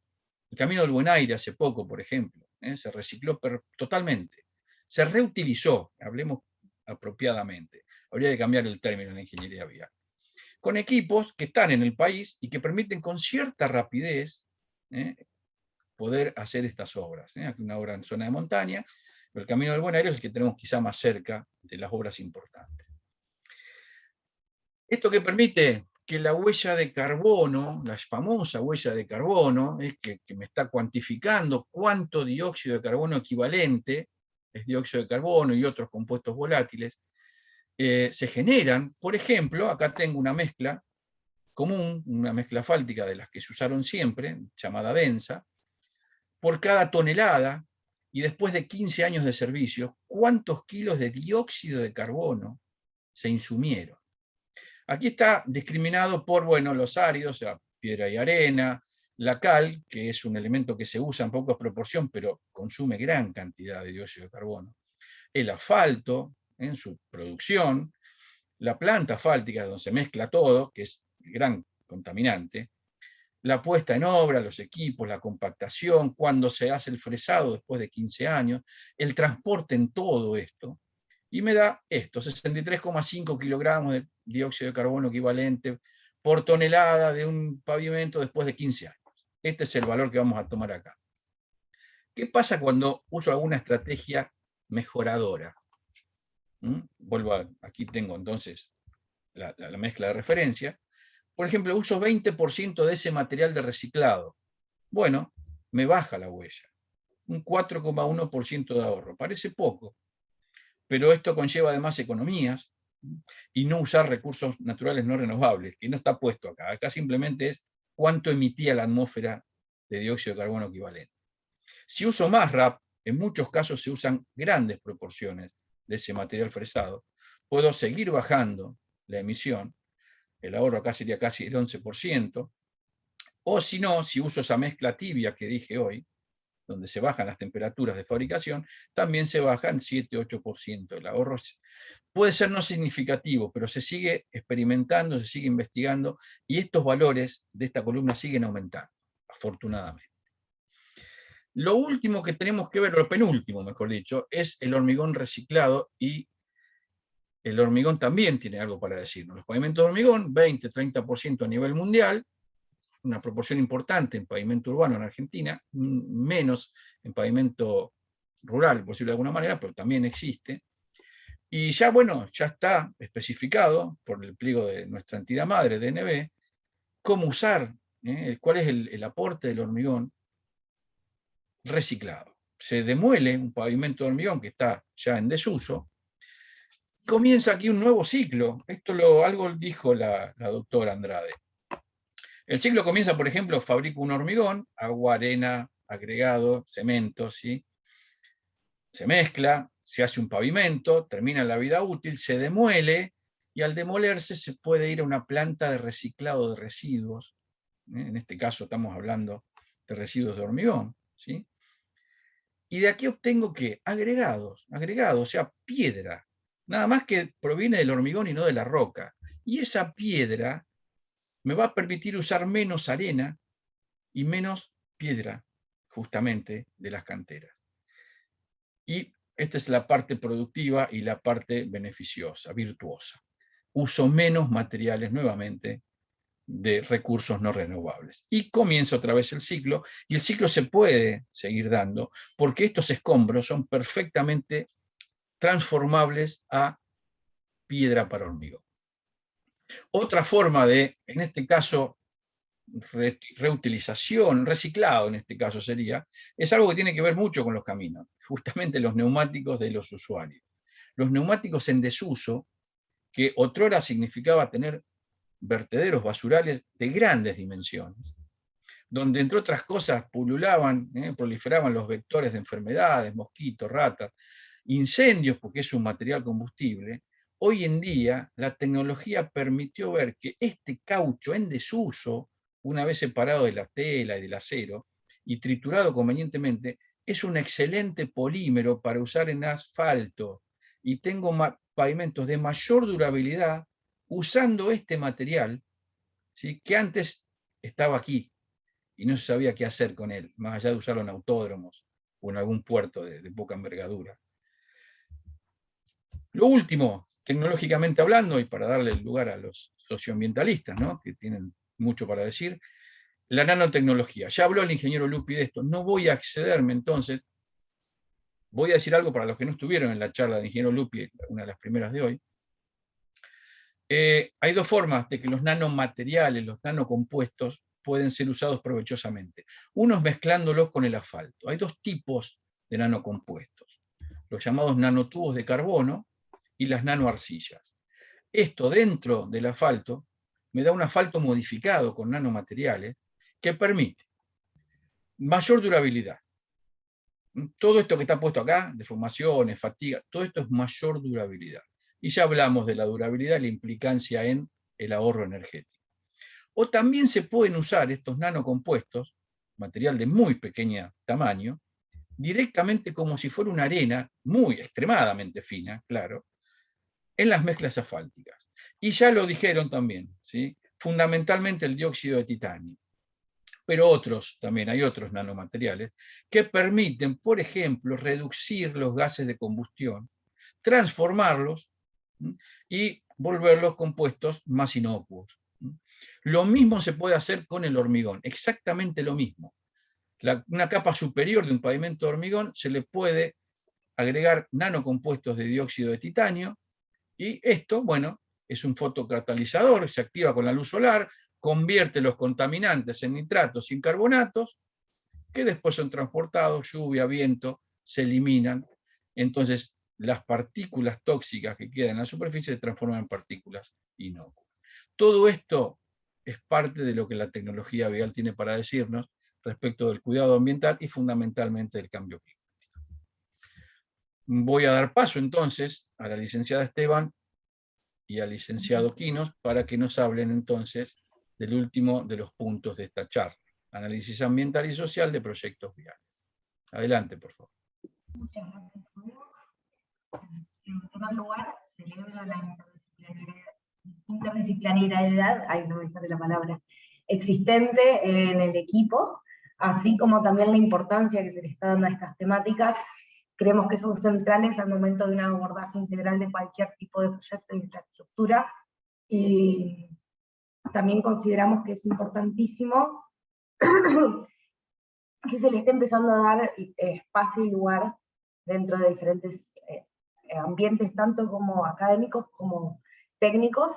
[SPEAKER 2] El Camino del Buen Aire hace poco, por ejemplo, se recicló totalmente. Se reutilizó, hablemos apropiadamente. Habría que cambiar el término en la ingeniería vial. Con equipos que están en el país y que permiten con cierta rapidez poder hacer estas obras. Aquí una obra en zona de montaña, pero el Camino del Buen Aire es el que tenemos quizá más cerca de las obras importantes. Esto que permite que la huella de carbono, la famosa huella de carbono, es que me está cuantificando cuánto dióxido de carbono equivalente, es dióxido de carbono y otros compuestos volátiles, se generan. Por ejemplo, acá tengo una mezcla común, una mezcla fáltica de las que se usaron siempre, llamada densa, por cada tonelada, y después de 15 años de servicio, ¿cuántos kilos de dióxido de carbono se insumieron? Aquí está discriminado por, bueno, los áridos, o sea, piedra y arena, la cal, que es un elemento que se usa en poca proporción, pero consume gran cantidad de dióxido de carbono, el asfalto en su producción, la planta asfáltica, donde se mezcla todo, que es el gran contaminante, la puesta en obra, los equipos, la compactación, cuando se hace el fresado después de 15 años, el transporte en todo esto, y me da esto, 63,5 kilogramos de dióxido de carbono equivalente por tonelada de un pavimento después de 15 años. Este es el valor que vamos a tomar acá. ¿Qué pasa cuando uso alguna estrategia mejoradora? Vuelvo aquí tengo entonces la mezcla de referencia. Por ejemplo, uso 20% de ese material de reciclado. Bueno, me baja la huella. Un 4,1% de ahorro. Parece poco, pero esto conlleva además economías y no usar recursos naturales no renovables, que no está puesto acá. Acá simplemente es cuánto emitía la atmósfera de dióxido de carbono equivalente. Si uso más RAP, en muchos casos se usan grandes proporciones de ese material fresado, puedo seguir bajando la emisión, el ahorro acá sería casi el 11%, o si no, si uso esa mezcla tibia que dije hoy, donde se bajan las temperaturas de fabricación, también se bajan 7-8%. El ahorro puede ser no significativo, pero se sigue experimentando, se sigue investigando, y estos valores de esta columna siguen aumentando, afortunadamente. Lo último que tenemos que ver, lo penúltimo, mejor dicho, es el hormigón reciclado, y el hormigón también tiene algo para decirnos. Los pavimentos de hormigón, 20-30% a nivel mundial, una proporción importante en pavimento urbano en Argentina, menos en pavimento rural, por decirlo de alguna manera, pero también existe. Y ya, bueno, ya está especificado por el pliego de nuestra entidad madre, DNB, cómo usar, cuál es el aporte del hormigón reciclado. Se demuele un pavimento de hormigón que está ya en desuso, comienza aquí un nuevo ciclo. Esto algo dijo la doctora Andrade. El ciclo comienza, por ejemplo, fabrico un hormigón, agua, arena, agregado, cemento, ¿sí? Se mezcla, se hace un pavimento, termina la vida útil, se demuele, y al demolerse se puede ir a una planta de reciclado de residuos. En este caso estamos hablando de residuos de hormigón, ¿sí? Y de aquí obtengo ¿qué? Agregados, o sea, piedra, nada más que proviene del hormigón y no de la roca. Y esa piedra me va a permitir usar menos arena y menos piedra, justamente, de las canteras. Y esta es la parte productiva y la parte beneficiosa, virtuosa. Uso menos materiales, nuevamente, de recursos no renovables. Y comienza otra vez el ciclo, y el ciclo se puede seguir dando, porque estos escombros son perfectamente transformables a piedra para hormigón. Otra forma de, en este caso, reutilización, reciclado en este caso sería, es algo que tiene que ver mucho con los caminos, justamente los neumáticos de los usuarios. Los neumáticos en desuso, que otrora significaba tener vertederos basurales de grandes dimensiones, donde entre otras cosas pululaban, proliferaban los vectores de enfermedades, mosquitos, ratas, incendios, porque es un material combustible. Hoy en día la tecnología permitió ver que este caucho en desuso, una vez separado de la tela y del acero y triturado convenientemente, es un excelente polímero para usar en asfalto, y tengo pavimentos de mayor durabilidad usando este material, ¿sí? Que antes estaba aquí y no se sabía qué hacer con él, más allá de usarlo en autódromos o en algún puerto de poca envergadura. Lo último, tecnológicamente hablando, y para darle lugar a los socioambientalistas, ¿no? Que tienen mucho para decir, la nanotecnología. Ya habló el ingeniero Lupi de esto, no voy a excederme entonces, voy a decir algo para los que no estuvieron en la charla del ingeniero Lupi, una de las primeras de hoy. Hay dos formas de que los nanomateriales, los nanocompuestos, pueden ser usados provechosamente. Uno es mezclándolos con el asfalto. Hay dos tipos de nanocompuestos, los llamados nanotubos de carbono y las nanoarcillas. Esto dentro del asfalto me da un asfalto modificado con nanomateriales que permite mayor durabilidad. Todo esto que está puesto acá, deformaciones, fatiga, todo esto es mayor durabilidad. Y ya hablamos de la durabilidad y la implicancia en el ahorro energético. O también se pueden usar estos nanocompuestos, material de muy pequeño tamaño, directamente como si fuera una arena, muy extremadamente fina, claro, en las mezclas asfálticas. Y ya lo dijeron también, ¿sí? Fundamentalmente el dióxido de titanio. Pero también hay otros nanomateriales que permiten, por ejemplo, reducir los gases de combustión, transformarlos y volverlos compuestos más inocuos. Lo mismo se puede hacer con el hormigón, exactamente lo mismo. Una capa superior de un pavimento de hormigón se le puede agregar nanocompuestos de dióxido de titanio, y esto, bueno, es un fotocatalizador, se activa con la luz solar, convierte los contaminantes en nitratos y en carbonatos, que después son transportados, lluvia, viento, se eliminan. Entonces, las partículas tóxicas que quedan en la superficie se transforman en partículas inocuas. Todo esto es parte de lo que la tecnología vial tiene para decirnos respecto del cuidado ambiental y fundamentalmente del cambio climático. Voy a dar paso entonces a la licenciada Esteban y al licenciado Quinos para que nos hablen entonces del último de los puntos de esta charla, análisis ambiental y social de proyectos viales. Adelante, por favor.
[SPEAKER 5] Muchas gracias, Julio. En primer lugar, celebro la interdisciplinariedad, no me sale la palabra, existente en el equipo, así como también la importancia que se le está dando a estas temáticas. Creemos que son centrales al momento de un abordaje integral de cualquier tipo de proyecto de infraestructura, y también consideramos que es importantísimo que se le esté empezando a dar espacio y lugar dentro de diferentes ambientes, tanto como académicos como técnicos,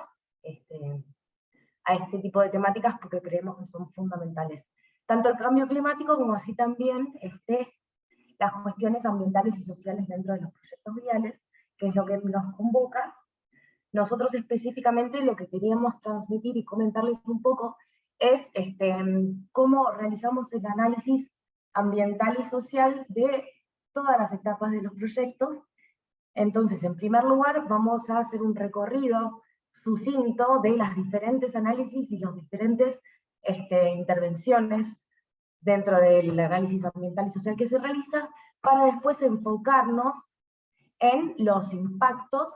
[SPEAKER 5] a este tipo de temáticas, porque creemos que son fundamentales. Tanto el cambio climático como así también las cuestiones ambientales y sociales dentro de los proyectos viales, que es lo que nos convoca. Nosotros específicamente lo que queríamos transmitir y comentarles un poco es cómo realizamos el análisis ambiental y social de todas las etapas de los proyectos. Entonces, en primer lugar, vamos a hacer un recorrido sucinto de las diferentes análisis y las diferentes intervenciones dentro del análisis ambiental y social que se realiza, para después enfocarnos en los impactos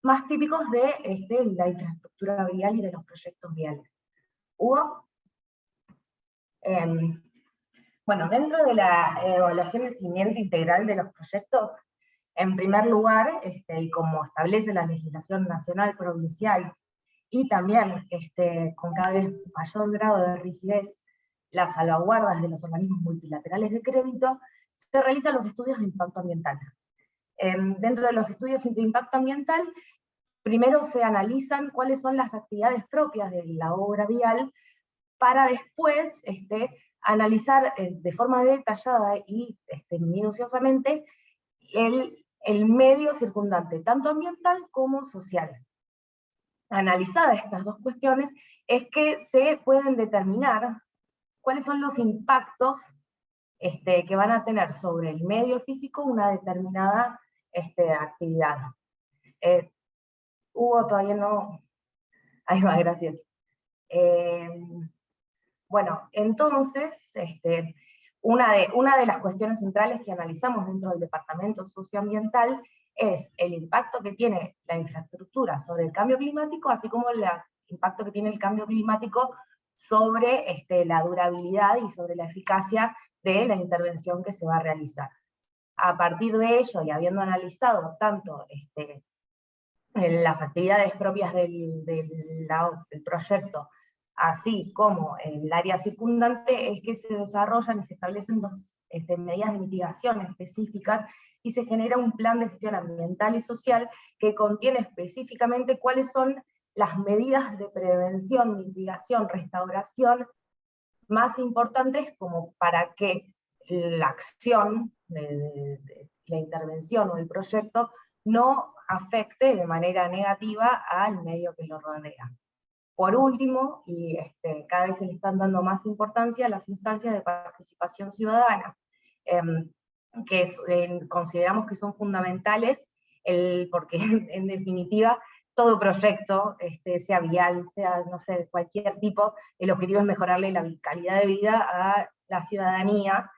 [SPEAKER 5] más típicos de la infraestructura vial y de los proyectos viales. Hugo. Bueno, dentro de la evaluación de seguimiento integral de los proyectos, en primer lugar, y como establece la legislación nacional, provincial, y también con cada vez mayor grado de rigidez, las salvaguardas de los organismos multilaterales de crédito, se realizan los estudios de impacto ambiental. Dentro de los estudios de impacto ambiental, primero se analizan cuáles son las actividades propias de la obra vial, para después analizar de forma detallada y minuciosamente el medio circundante, tanto ambiental como social. Analizadas estas dos cuestiones, es que se pueden determinar cuáles son los impactos que van a tener sobre el medio físico una determinada actividad. Hugo, todavía no... Ahí va, gracias. Bueno, entonces, una de las cuestiones centrales que analizamos dentro del departamento socioambiental es el impacto que tiene la infraestructura sobre el cambio climático, así como el impacto que tiene el cambio climático sobre la durabilidad y sobre la eficacia de la intervención que se va a realizar. A partir de ello, y habiendo analizado tanto las actividades propias del proyecto, así como el área circundante, es que se desarrollan y se establecen medidas de mitigación específicas, y se genera un plan de gestión ambiental y social que contiene específicamente cuáles son las medidas de prevención, mitigación, restauración más importantes como para que la acción, la intervención o el proyecto no afecte de manera negativa al medio que lo rodea. Por último, y cada vez se le están dando más importancia a las instancias de participación ciudadana, que consideramos que son fundamentales, porque en definitiva todo proyecto, sea vial, sea, no sé, de cualquier tipo, el objetivo es mejorarle la calidad de vida a la ciudadanía.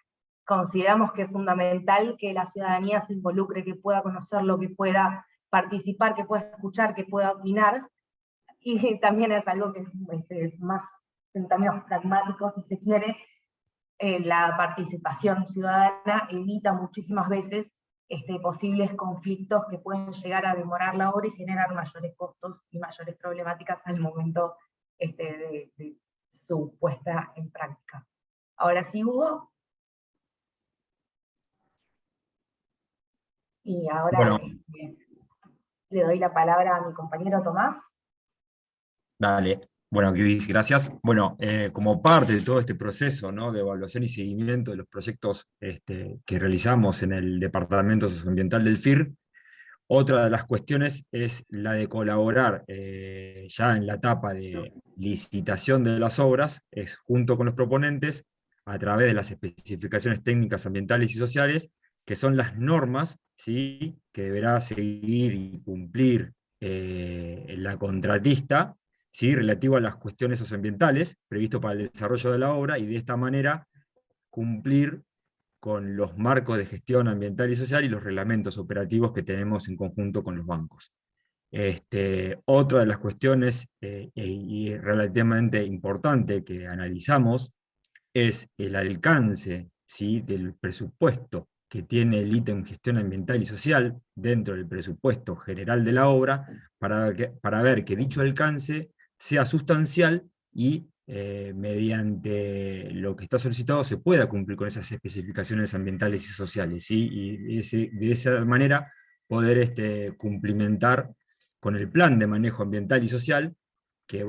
[SPEAKER 5] Consideramos que es fundamental que la ciudadanía se involucre, que pueda conocerlo, que pueda participar, que pueda escuchar, que pueda opinar, y también es algo que es más, en términos pragmáticos, si se quiere, la participación ciudadana evita muchísimas veces posibles conflictos que pueden llegar a demorar la obra y generar mayores costos y mayores problemáticas al momento de su puesta en práctica. Ahora sí, Hugo. Y ahora
[SPEAKER 6] Bueno.
[SPEAKER 5] Le doy la palabra a mi compañero Tomás.
[SPEAKER 6] Dale. Bueno, Cris, gracias. Bueno, como parte de todo este proceso, ¿no?, de evaluación y seguimiento de los proyectos que realizamos en el Departamento Socioambiental del FIR, otra de las cuestiones es la de colaborar ya en la etapa de licitación de las obras, es junto con los proponentes, a través de las especificaciones técnicas ambientales y sociales, que son las normas, ¿sí?, que deberá seguir y cumplir la contratista, ¿sí?, relativo a las cuestiones socioambientales previsto para el desarrollo de la obra, y de esta manera cumplir con los marcos de gestión ambiental y social y los reglamentos operativos que tenemos en conjunto con los bancos. Otra de las cuestiones y relativamente importante que analizamos es el alcance, ¿sí?, del presupuesto que tiene el ítem gestión ambiental y social dentro del presupuesto general de la obra, para ver que dicho alcance sea sustancial y mediante lo que está solicitado se pueda cumplir con esas especificaciones ambientales y sociales, ¿sí?, y de esa manera poder cumplimentar con el plan de manejo ambiental y social que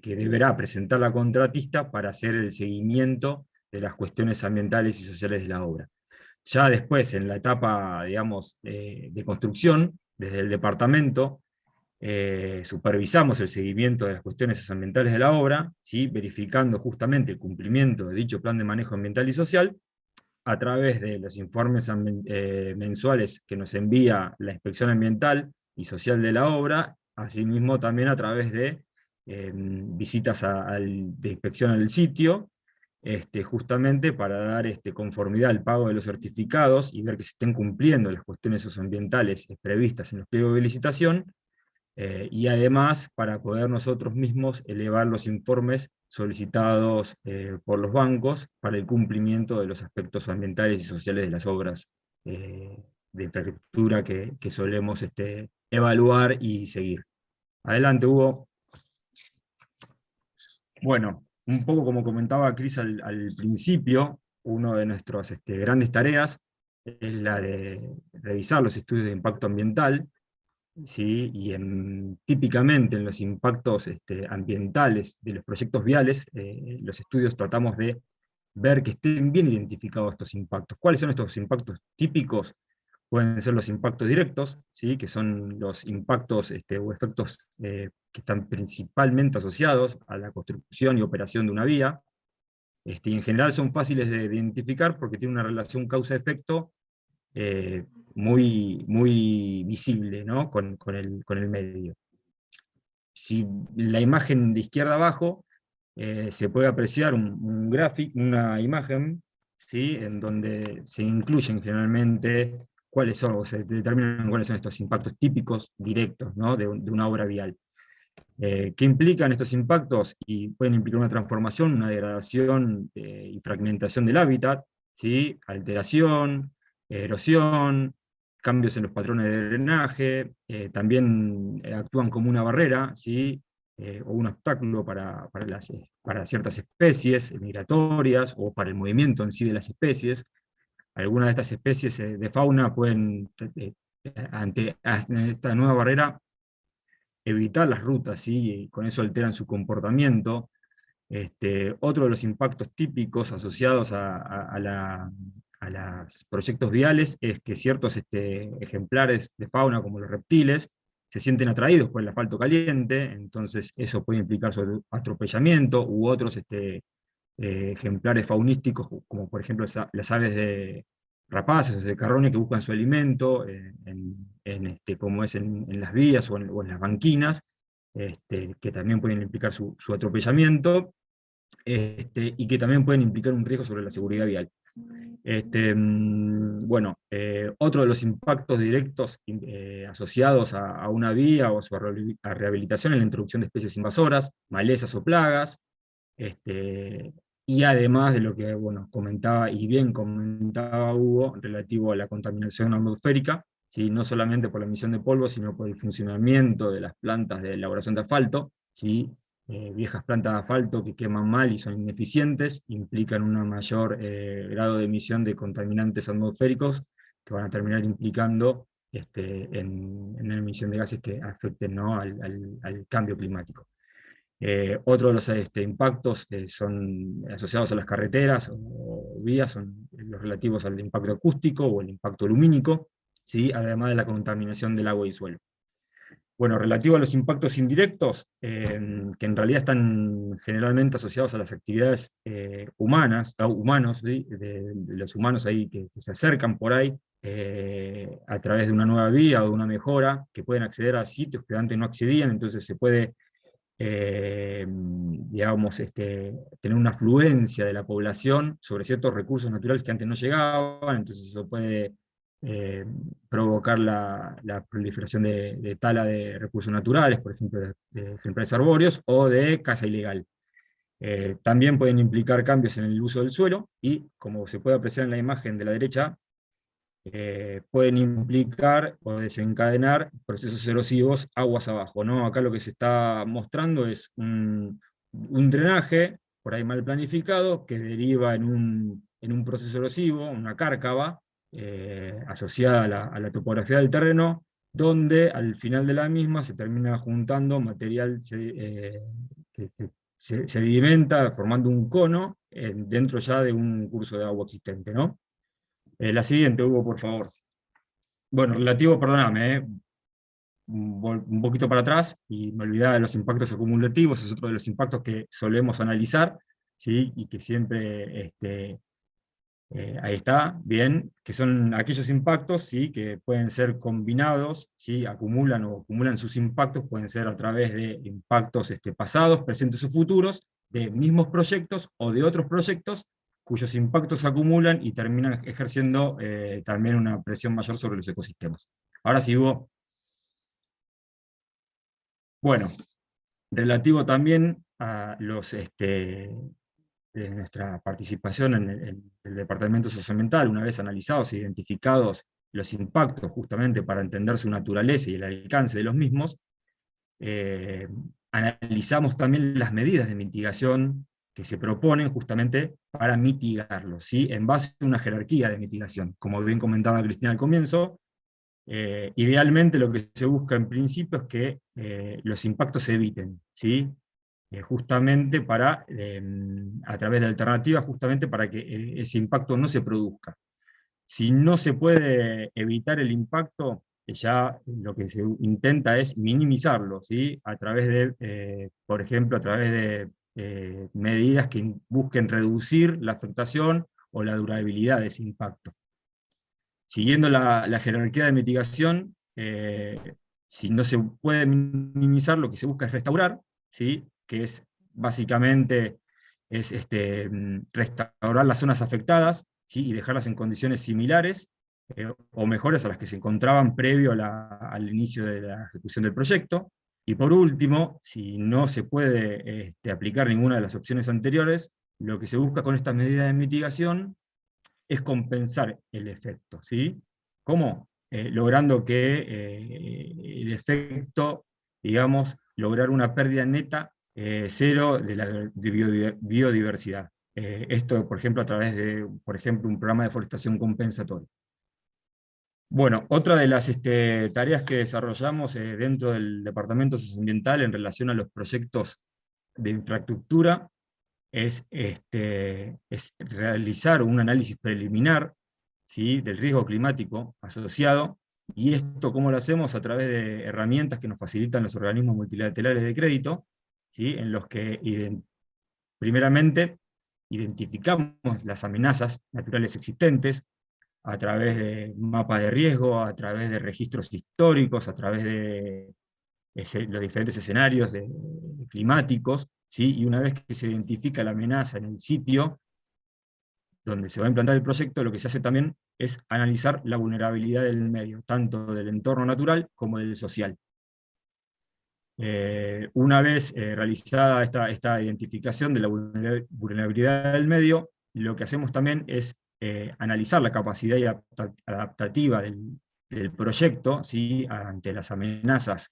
[SPEAKER 6] deberá presentar la contratista para hacer el seguimiento de las cuestiones ambientales y sociales de la obra. Ya después, en la etapa, digamos, de construcción, desde el departamento, supervisamos el seguimiento de las cuestiones socioambientales de la obra, ¿sí?, verificando justamente el cumplimiento de dicho plan de manejo ambiental y social, a través de los informes mensuales que nos envía la inspección ambiental y social de la obra, asimismo también a través de visitas de inspección al sitio, justamente para dar conformidad al pago de los certificados y ver que se estén cumpliendo las cuestiones socioambientales previstas en los pliegos de licitación, y además para poder nosotros mismos elevar los informes solicitados por los bancos para el cumplimiento de los aspectos ambientales y sociales de las obras de infraestructura que solemos evaluar y seguir. Adelante, Hugo. Bueno, un poco como comentaba Cris al principio, una de nuestras grandes tareas es la de revisar los estudios de impacto ambiental, ¿sí? Y típicamente en los impactos ambientales de los proyectos viales, los estudios tratamos de ver que estén bien identificados estos impactos. ¿Cuáles son estos impactos típicos? Pueden ser los impactos directos, ¿sí?, que son los impactos o efectos que están principalmente asociados a la construcción y operación de una vía, y en general son fáciles de identificar porque tienen una relación causa-efecto muy, muy visible, ¿no?, con el medio. Si la imagen de izquierda abajo se puede apreciar un gráfico, una imagen, ¿sí?, en donde se incluyen generalmente cuáles son, o se determinan cuáles son estos impactos típicos directos, ¿no?, de una obra vial. ¿Qué implican estos impactos? Y pueden implicar una transformación, una degradación y fragmentación del hábitat, ¿sí?, alteración, erosión, cambios en los patrones de drenaje, también actúan como una barrera, ¿sí?, o un obstáculo para ciertas especies migratorias, o para el movimiento en sí de las especies. Algunas de estas especies de fauna pueden, ante esta nueva barrera, evitar las rutas, ¿sí? Y con eso alteran su comportamiento. Otro de los impactos típicos asociados a los proyectos viales es que ciertos ejemplares de fauna, como los reptiles, se sienten atraídos por el asfalto caliente, entonces eso puede implicar sobre atropellamiento, u otros ejemplares faunísticos, como por ejemplo las aves de rapaces de carroña que buscan su alimento, como es en las vías o en las banquinas, que también pueden implicar su atropellamiento, y que también pueden implicar un riesgo sobre la seguridad vial. Bueno, otro de los impactos directos asociados a una vía o a su rehabilitación es la introducción de especies invasoras, malezas o plagas, y además de lo que comentaba, y bien comentaba Hugo, relativo a la contaminación atmosférica, ¿sí? No solamente por la emisión de polvo, sino por el funcionamiento de las plantas de elaboración de asfalto, ¿sí? Viejas plantas de asfalto que queman mal y son ineficientes, implican un mayor grado de emisión de contaminantes atmosféricos, que van a terminar implicando en la emisión de gases que afecten, ¿no?, al cambio climático. Otro de los impactos son asociados a las carreteras o vías, son los relativos al impacto acústico o el impacto lumínico, ¿sí? Además de la contaminación del agua y suelo. Bueno, relativo a los impactos indirectos, que en realidad están generalmente asociados a las actividades humanos, ¿sí? de los humanos ahí que se acercan por ahí, a través de una nueva vía o de una mejora, que pueden acceder a sitios que antes no accedían, entonces se puede digamos, tener una afluencia de la población sobre ciertos recursos naturales que antes no llegaban, entonces eso puede provocar la proliferación de tala de recursos naturales, por ejemplo, de ejemplares arbóreos, o de caza ilegal. También pueden implicar cambios en el uso del suelo, y como se puede apreciar en la imagen de la derecha, pueden implicar o desencadenar procesos erosivos aguas abajo, ¿no? Acá lo que se está mostrando es un drenaje, por ahí mal planificado, que deriva en un proceso erosivo, una cárcava, asociada a la topografía del terreno, donde al final de la misma se termina juntando material que se sedimenta, formando un cono dentro ya de un curso de agua existente, ¿no? La siguiente, Hugo, por favor. Bueno, relativo, perdóname, un poquito para atrás, y me olvidaba de los impactos acumulativos, es otro de los impactos que solemos analizar, ¿sí? Y que siempre, ahí está, bien, que son aquellos impactos, ¿sí?, que pueden ser combinados, ¿sí? Acumulan sus impactos, pueden ser a través de impactos pasados, presentes o futuros, de mismos proyectos o de otros proyectos, cuyos impactos se acumulan y terminan ejerciendo también una presión mayor sobre los ecosistemas. Ahora sí, Hugo. Bueno, relativo también a de nuestra participación en el Departamento Socioambiental, una vez analizados e identificados los impactos, justamente para entender su naturaleza y el alcance de los mismos, analizamos también las medidas de mitigación que se proponen justamente para mitigarlos, ¿sí? En base a una jerarquía de mitigación. Como bien comentaba Cristina al comienzo, idealmente lo que se busca en principio es que los impactos se eviten, ¿sí? Justamente a través de alternativas, justamente para que ese impacto no se produzca. Si no se puede evitar el impacto, ya lo que se intenta es minimizarlo, ¿sí? A través de, por ejemplo, a través de medidas que busquen reducir la afectación o la durabilidad de ese impacto. Siguiendo la jerarquía de mitigación, si no se puede minimizar, lo que se busca es restaurar, ¿sí? Que es básicamente restaurar las zonas afectadas, ¿sí? Y dejarlas en condiciones similares o mejores a las que se encontraban previo al inicio de la ejecución del proyecto. Y por último, si no se puede aplicar ninguna de las opciones anteriores, lo que se busca con estas medidas de mitigación es compensar el efecto, ¿sí? ¿Cómo? Logrando que el efecto, digamos, lograr una pérdida neta cero de la biodiversidad. Esto, por ejemplo, a través de, por ejemplo, un programa de forestación compensatorio. Bueno, otra de las tareas que desarrollamos dentro del Departamento Socioambiental en relación a los proyectos de infraestructura es realizar un análisis preliminar, ¿sí?, del riesgo climático asociado, y esto cómo lo hacemos a través de herramientas que nos facilitan los organismos multilaterales de crédito, ¿sí?, en los que primeramente identificamos las amenazas naturales existentes, a través de mapas de riesgo, a través de registros históricos, a través de los diferentes escenarios climáticos, ¿sí? Y una vez que se identifica la amenaza en el sitio donde se va a implantar el proyecto, lo que se hace también es analizar la vulnerabilidad del medio, tanto del entorno natural como del social. Una vez realizada esta identificación de la vulnerabilidad del medio, lo que hacemos también es analizar la capacidad adaptativa del proyecto, ¿sí?, ante las amenazas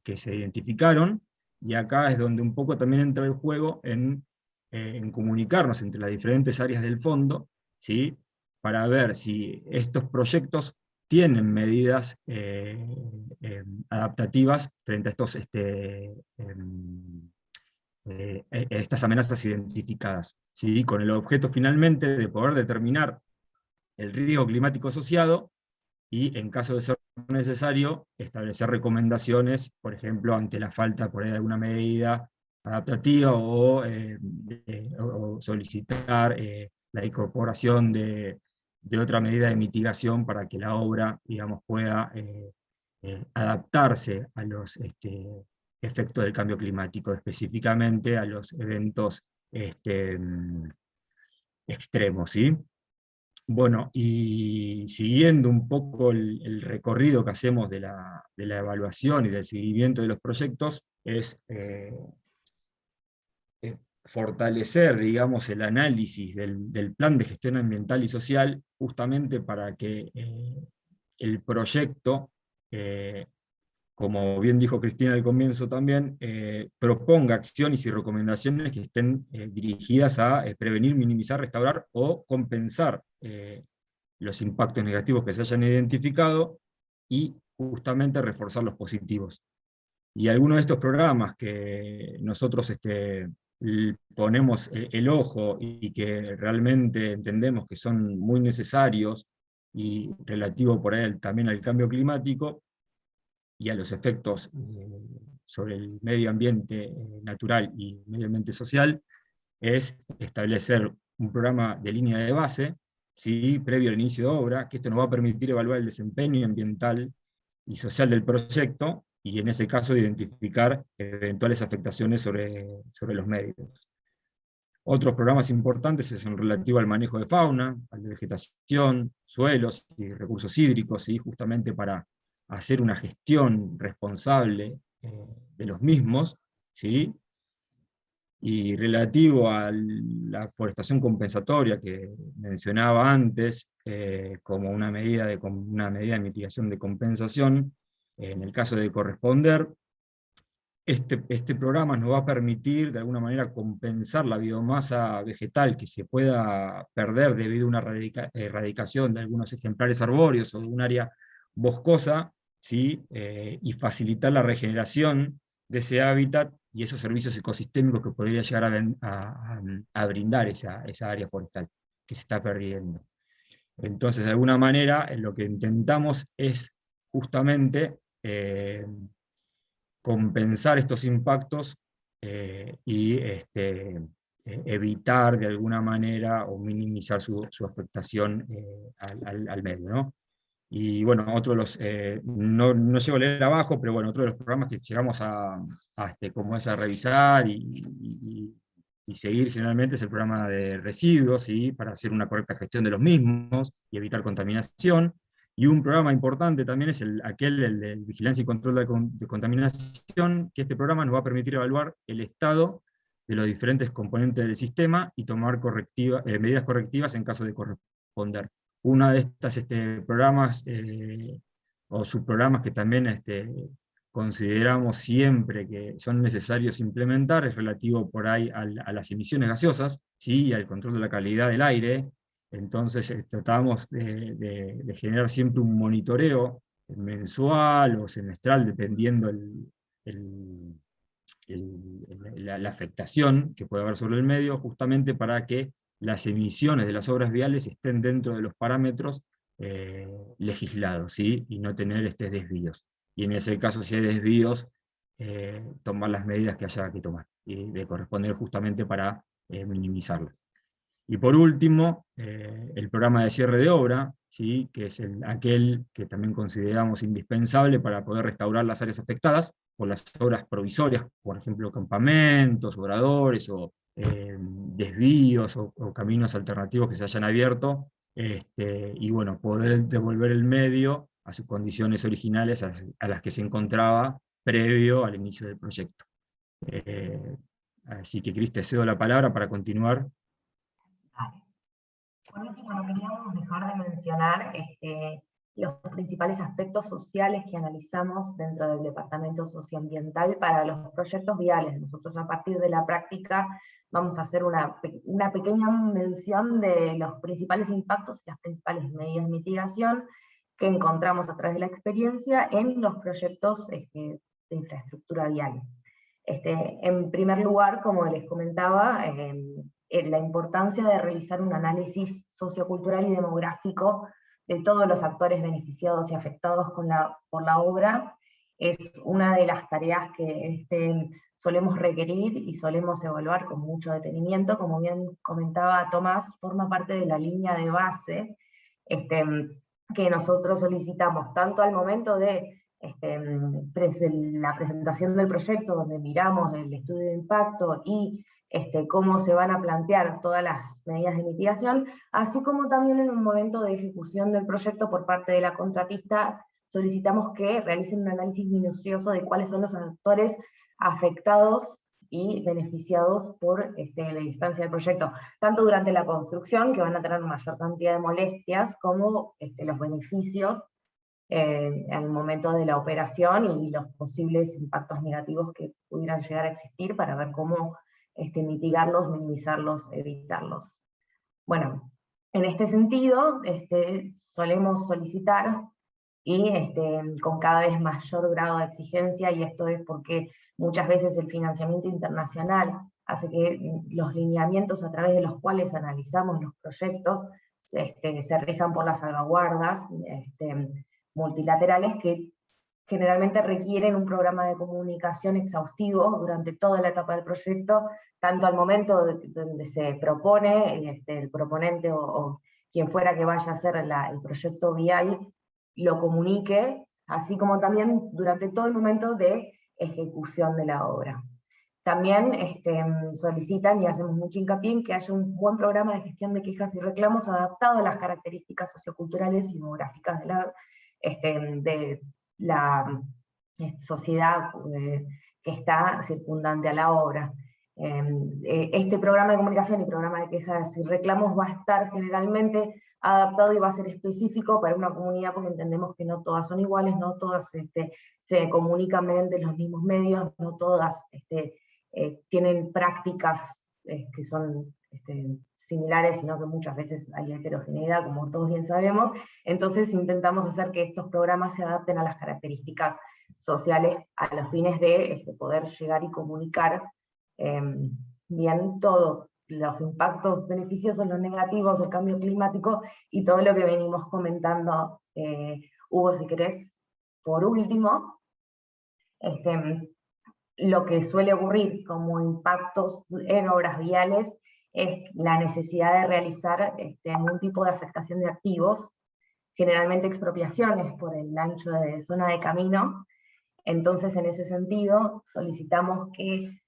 [SPEAKER 6] que se identificaron, y acá es donde un poco también entra el juego en comunicarnos entre las diferentes áreas del fondo, ¿sí?, para ver si estos proyectos tienen medidas adaptativas frente a estas amenazas identificadas, ¿sí?, con el objeto finalmente de poder determinar el riesgo climático asociado y, en caso de ser necesario, establecer recomendaciones, por ejemplo, ante la falta por ahí de alguna medida adaptativa, o solicitar la incorporación de otra medida de mitigación para que la obra, digamos, pueda adaptarse a los efectos del cambio climático, específicamente a los eventos extremos, ¿sí? Bueno, y siguiendo un poco el recorrido que hacemos de la evaluación y del seguimiento de los proyectos, es fortalecer, digamos, el análisis del plan de gestión ambiental y social, justamente para que el proyecto, como bien dijo Cristina al comienzo también, proponga acciones y recomendaciones que estén dirigidas a prevenir, minimizar, restaurar o compensar los impactos negativos que se hayan identificado, y justamente reforzar los positivos. Y algunos de estos programas que nosotros ponemos el ojo y que realmente entendemos que son muy necesarios, y relativo por ahí también al cambio climático y a los efectos sobre el medio ambiente natural y medio ambiente social, es establecer un programa de línea de base, ¿sí?, previo al inicio de obra, que esto nos va a permitir evaluar el desempeño ambiental y social del proyecto, y en ese caso identificar eventuales afectaciones sobre los medios. Otros programas importantes son relativos al manejo de fauna, a la vegetación, suelos y recursos hídricos, ¿sí?, justamente para hacer una gestión responsable de los mismos, ¿sí?, y relativo a la forestación compensatoria que mencionaba antes, como una medida de mitigación de compensación, en el caso de corresponder, este programa nos va a permitir de alguna manera compensar la biomasa vegetal que se pueda perder debido a una erradicación de algunos ejemplares arbóreos o de un área boscosa, ¿sí?, y facilitar la regeneración de ese hábitat y esos servicios ecosistémicos que podría llegar a brindar esa área forestal que se está perdiendo. Entonces, de alguna manera, lo que intentamos es justamente compensar estos impactos y evitar de alguna manera o minimizar su afectación al medio, ¿no? Y bueno, no llego a leer abajo, pero bueno, otro de los programas que llegamos como es a revisar y seguir generalmente es el programa de residuos, ¿sí?, para hacer una correcta gestión de los mismos y evitar contaminación. Y un programa importante también es el de vigilancia y control de contaminación, que este programa nos va a permitir evaluar el estado de los diferentes componentes del sistema y tomar medidas correctivas en caso de corresponder. Una de estas programas o subprogramas que también consideramos siempre que son necesarios implementar es relativo por ahí a las emisiones gaseosas, ¿sí?, y al control de la calidad del aire, Entonces tratábamos de generar siempre un monitoreo mensual o semestral, dependiendo la afectación que puede haber sobre el medio, justamente para que las emisiones de las obras viales estén dentro de los parámetros legislados, ¿sí? Y no tener desvíos. Y en ese caso, si hay desvíos, tomar las medidas que haya que tomar, y de corresponder justamente para minimizarlas. Y por último, el programa de cierre de obra, ¿sí? Que es aquel que también consideramos indispensable para poder restaurar las áreas afectadas por las obras provisorias, por ejemplo, campamentos, obradores, o desvíos o caminos alternativos que se hayan abierto, y bueno, poder devolver el medio a sus condiciones originales a las que se encontraba previo al inicio del proyecto. Así que, Cris, te cedo la palabra para continuar.
[SPEAKER 5] Vale. Por último, no queríamos dejar de mencionar los principales aspectos sociales que analizamos dentro del Departamento Socioambiental para los proyectos viales. Nosotros, a partir de la práctica, vamos a hacer una pequeña mención de los principales impactos y las principales medidas de mitigación que encontramos a través de la experiencia en los proyectos de infraestructura vial. En primer lugar, como les comentaba, la importancia de realizar un análisis sociocultural y demográfico de todos los actores beneficiados y afectados por la obra es una de las tareas que solemos requerir y solemos evaluar con mucho detenimiento. Como bien comentaba Tomás, forma parte de la línea de base que nosotros solicitamos tanto al momento de la presentación del proyecto, donde miramos el estudio de impacto y cómo se van a plantear todas las medidas de mitigación, así como también en un momento de ejecución del proyecto por parte de la contratista, solicitamos que realicen un análisis minucioso de cuáles son los actores afectados y beneficiados por la instancia del proyecto, tanto durante la construcción, que van a tener mayor cantidad de molestias, como los beneficios al momento de la operación y los posibles impactos negativos que pudieran llegar a existir, para ver cómo mitigarlos, minimizarlos, evitarlos. Bueno, en este sentido, solemos solicitar, y con cada vez mayor grado de exigencia, y esto es porque muchas veces el financiamiento internacional hace que los lineamientos a través de los cuales analizamos los proyectos se rijan por las salvaguardas multilaterales, que generalmente requieren un programa de comunicación exhaustivo durante toda la etapa del proyecto, tanto al momento donde se propone, el proponente o quien fuera que vaya a hacer el proyecto vial lo comunique, así como también durante todo el momento de ejecución de la obra. También solicitan, y hacemos mucho hincapié en que haya un buen programa de gestión de quejas y reclamos adaptado a las características socioculturales y demográficas de la sociedad que está circundante a la obra. Este programa de comunicación y programa de quejas y reclamos va a estar generalmente adaptado y va a ser específico para una comunidad, porque entendemos que no todas son iguales, no todas se comunican mediante los mismos medios, no todas tienen prácticas que son similares, sino que muchas veces hay heterogeneidad, como todos bien sabemos. Entonces intentamos hacer que estos programas se adapten a las características sociales, a los fines de poder llegar y comunicar bien todo, los impactos beneficiosos, los negativos, el cambio climático y todo lo que venimos comentando. Hugo, si querés, por último, lo que suele ocurrir como impactos en obras viales es la necesidad de realizar algún tipo de afectación de activos, generalmente expropiaciones por el ancho de zona de camino. Entonces, en ese sentido, solicitamos que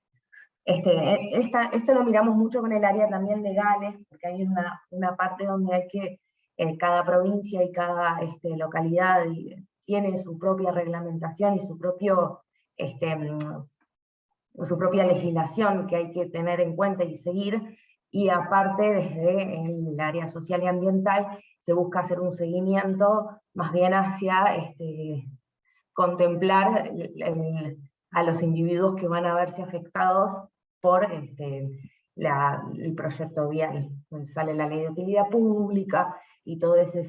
[SPEAKER 5] esto lo miramos mucho con el área también legales, porque hay una parte donde hay que, cada provincia y cada localidad tiene su propia reglamentación y su propia legislación que hay que tener en cuenta y seguir, y aparte desde el área social y ambiental se busca hacer un seguimiento más bien hacia contemplar a los individuos que van a verse afectados por el proyecto vial, donde sale la ley de utilidad pública y todo ese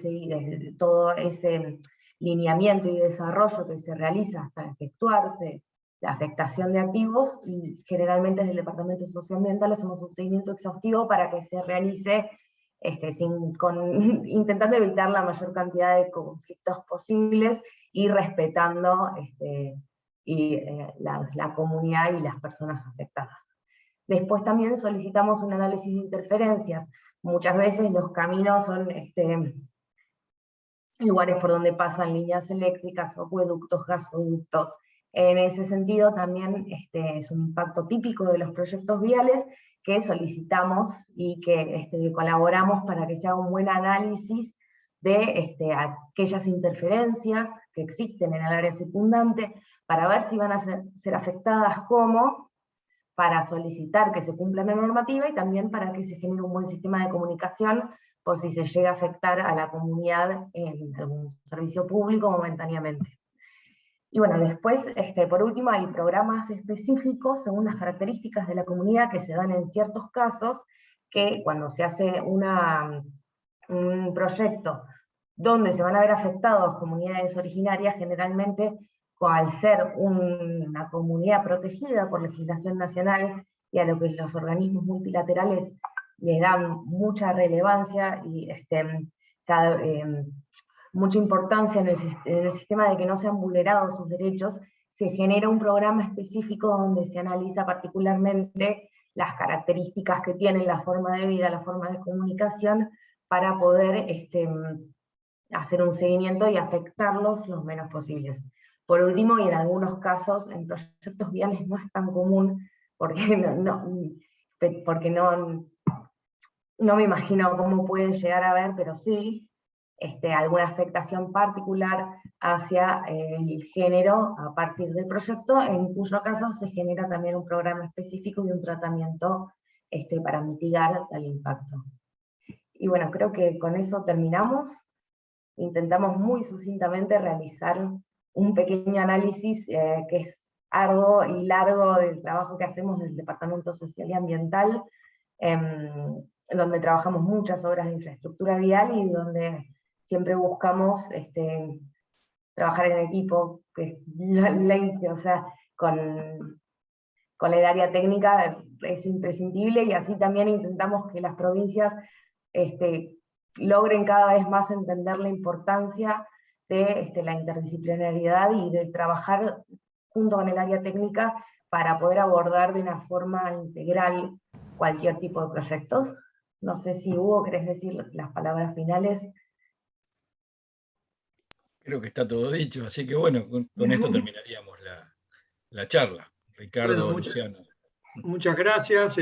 [SPEAKER 5] lineamiento y desarrollo que se realiza hasta efectuarse la afectación de activos, y generalmente desde el Departamento Socioambiental hacemos un seguimiento exhaustivo para que se realice intentando evitar la mayor cantidad de conflictos posibles y respetando la comunidad y las personas afectadas. Después también solicitamos un análisis de interferencias. Muchas veces los caminos son lugares por donde pasan líneas eléctricas, acueductos, gasoductos. En ese sentido también es un impacto típico de los proyectos viales que solicitamos y que colaboramos para que se haga un buen análisis de aquellas interferencias que existen en el área circundante, para ver si van a ser afectadas, cómo, para solicitar que se cumpla la normativa, y también para que se genere un buen sistema de comunicación por si se llega a afectar a la comunidad en algún servicio público momentáneamente. Y bueno, después, por último, hay programas específicos según las características de la comunidad que se dan en ciertos casos, que cuando se hace un proyecto donde se van a ver afectados comunidades originarias, generalmente, al ser una comunidad protegida por legislación nacional y a lo que los organismos multilaterales le dan mucha relevancia y mucha importancia en el sistema de que no sean vulnerados sus derechos, se genera un programa específico donde se analiza particularmente las características que tienen la forma de vida, la forma de comunicación, para poder hacer un seguimiento y afectarlos lo menos posibles. Por último, y en algunos casos, en proyectos viales no es tan común, porque no me imagino cómo puede llegar a haber, pero sí, alguna afectación particular hacia el género a partir del proyecto, en cuyo caso se genera también un programa específico y un tratamiento para mitigar tal impacto. Y bueno, creo que con eso terminamos. Intentamos muy sucintamente realizar un pequeño análisis que es arduo y largo del trabajo que hacemos desde el Departamento Social y Ambiental, donde trabajamos muchas obras de infraestructura vial y donde siempre buscamos trabajar en equipo, que o sea, con el área técnica es imprescindible, y así también intentamos que las provincias logren cada vez más entender la importancia de la interdisciplinariedad y de trabajar junto con el área técnica para poder abordar de una forma integral cualquier tipo de proyectos. No sé si Hugo, ¿querés decir las palabras finales?
[SPEAKER 2] Creo que está todo dicho, así que bueno, con esto terminaríamos la charla. Ricardo,
[SPEAKER 1] Bueno,
[SPEAKER 2] Luciano.
[SPEAKER 1] muchas gracias.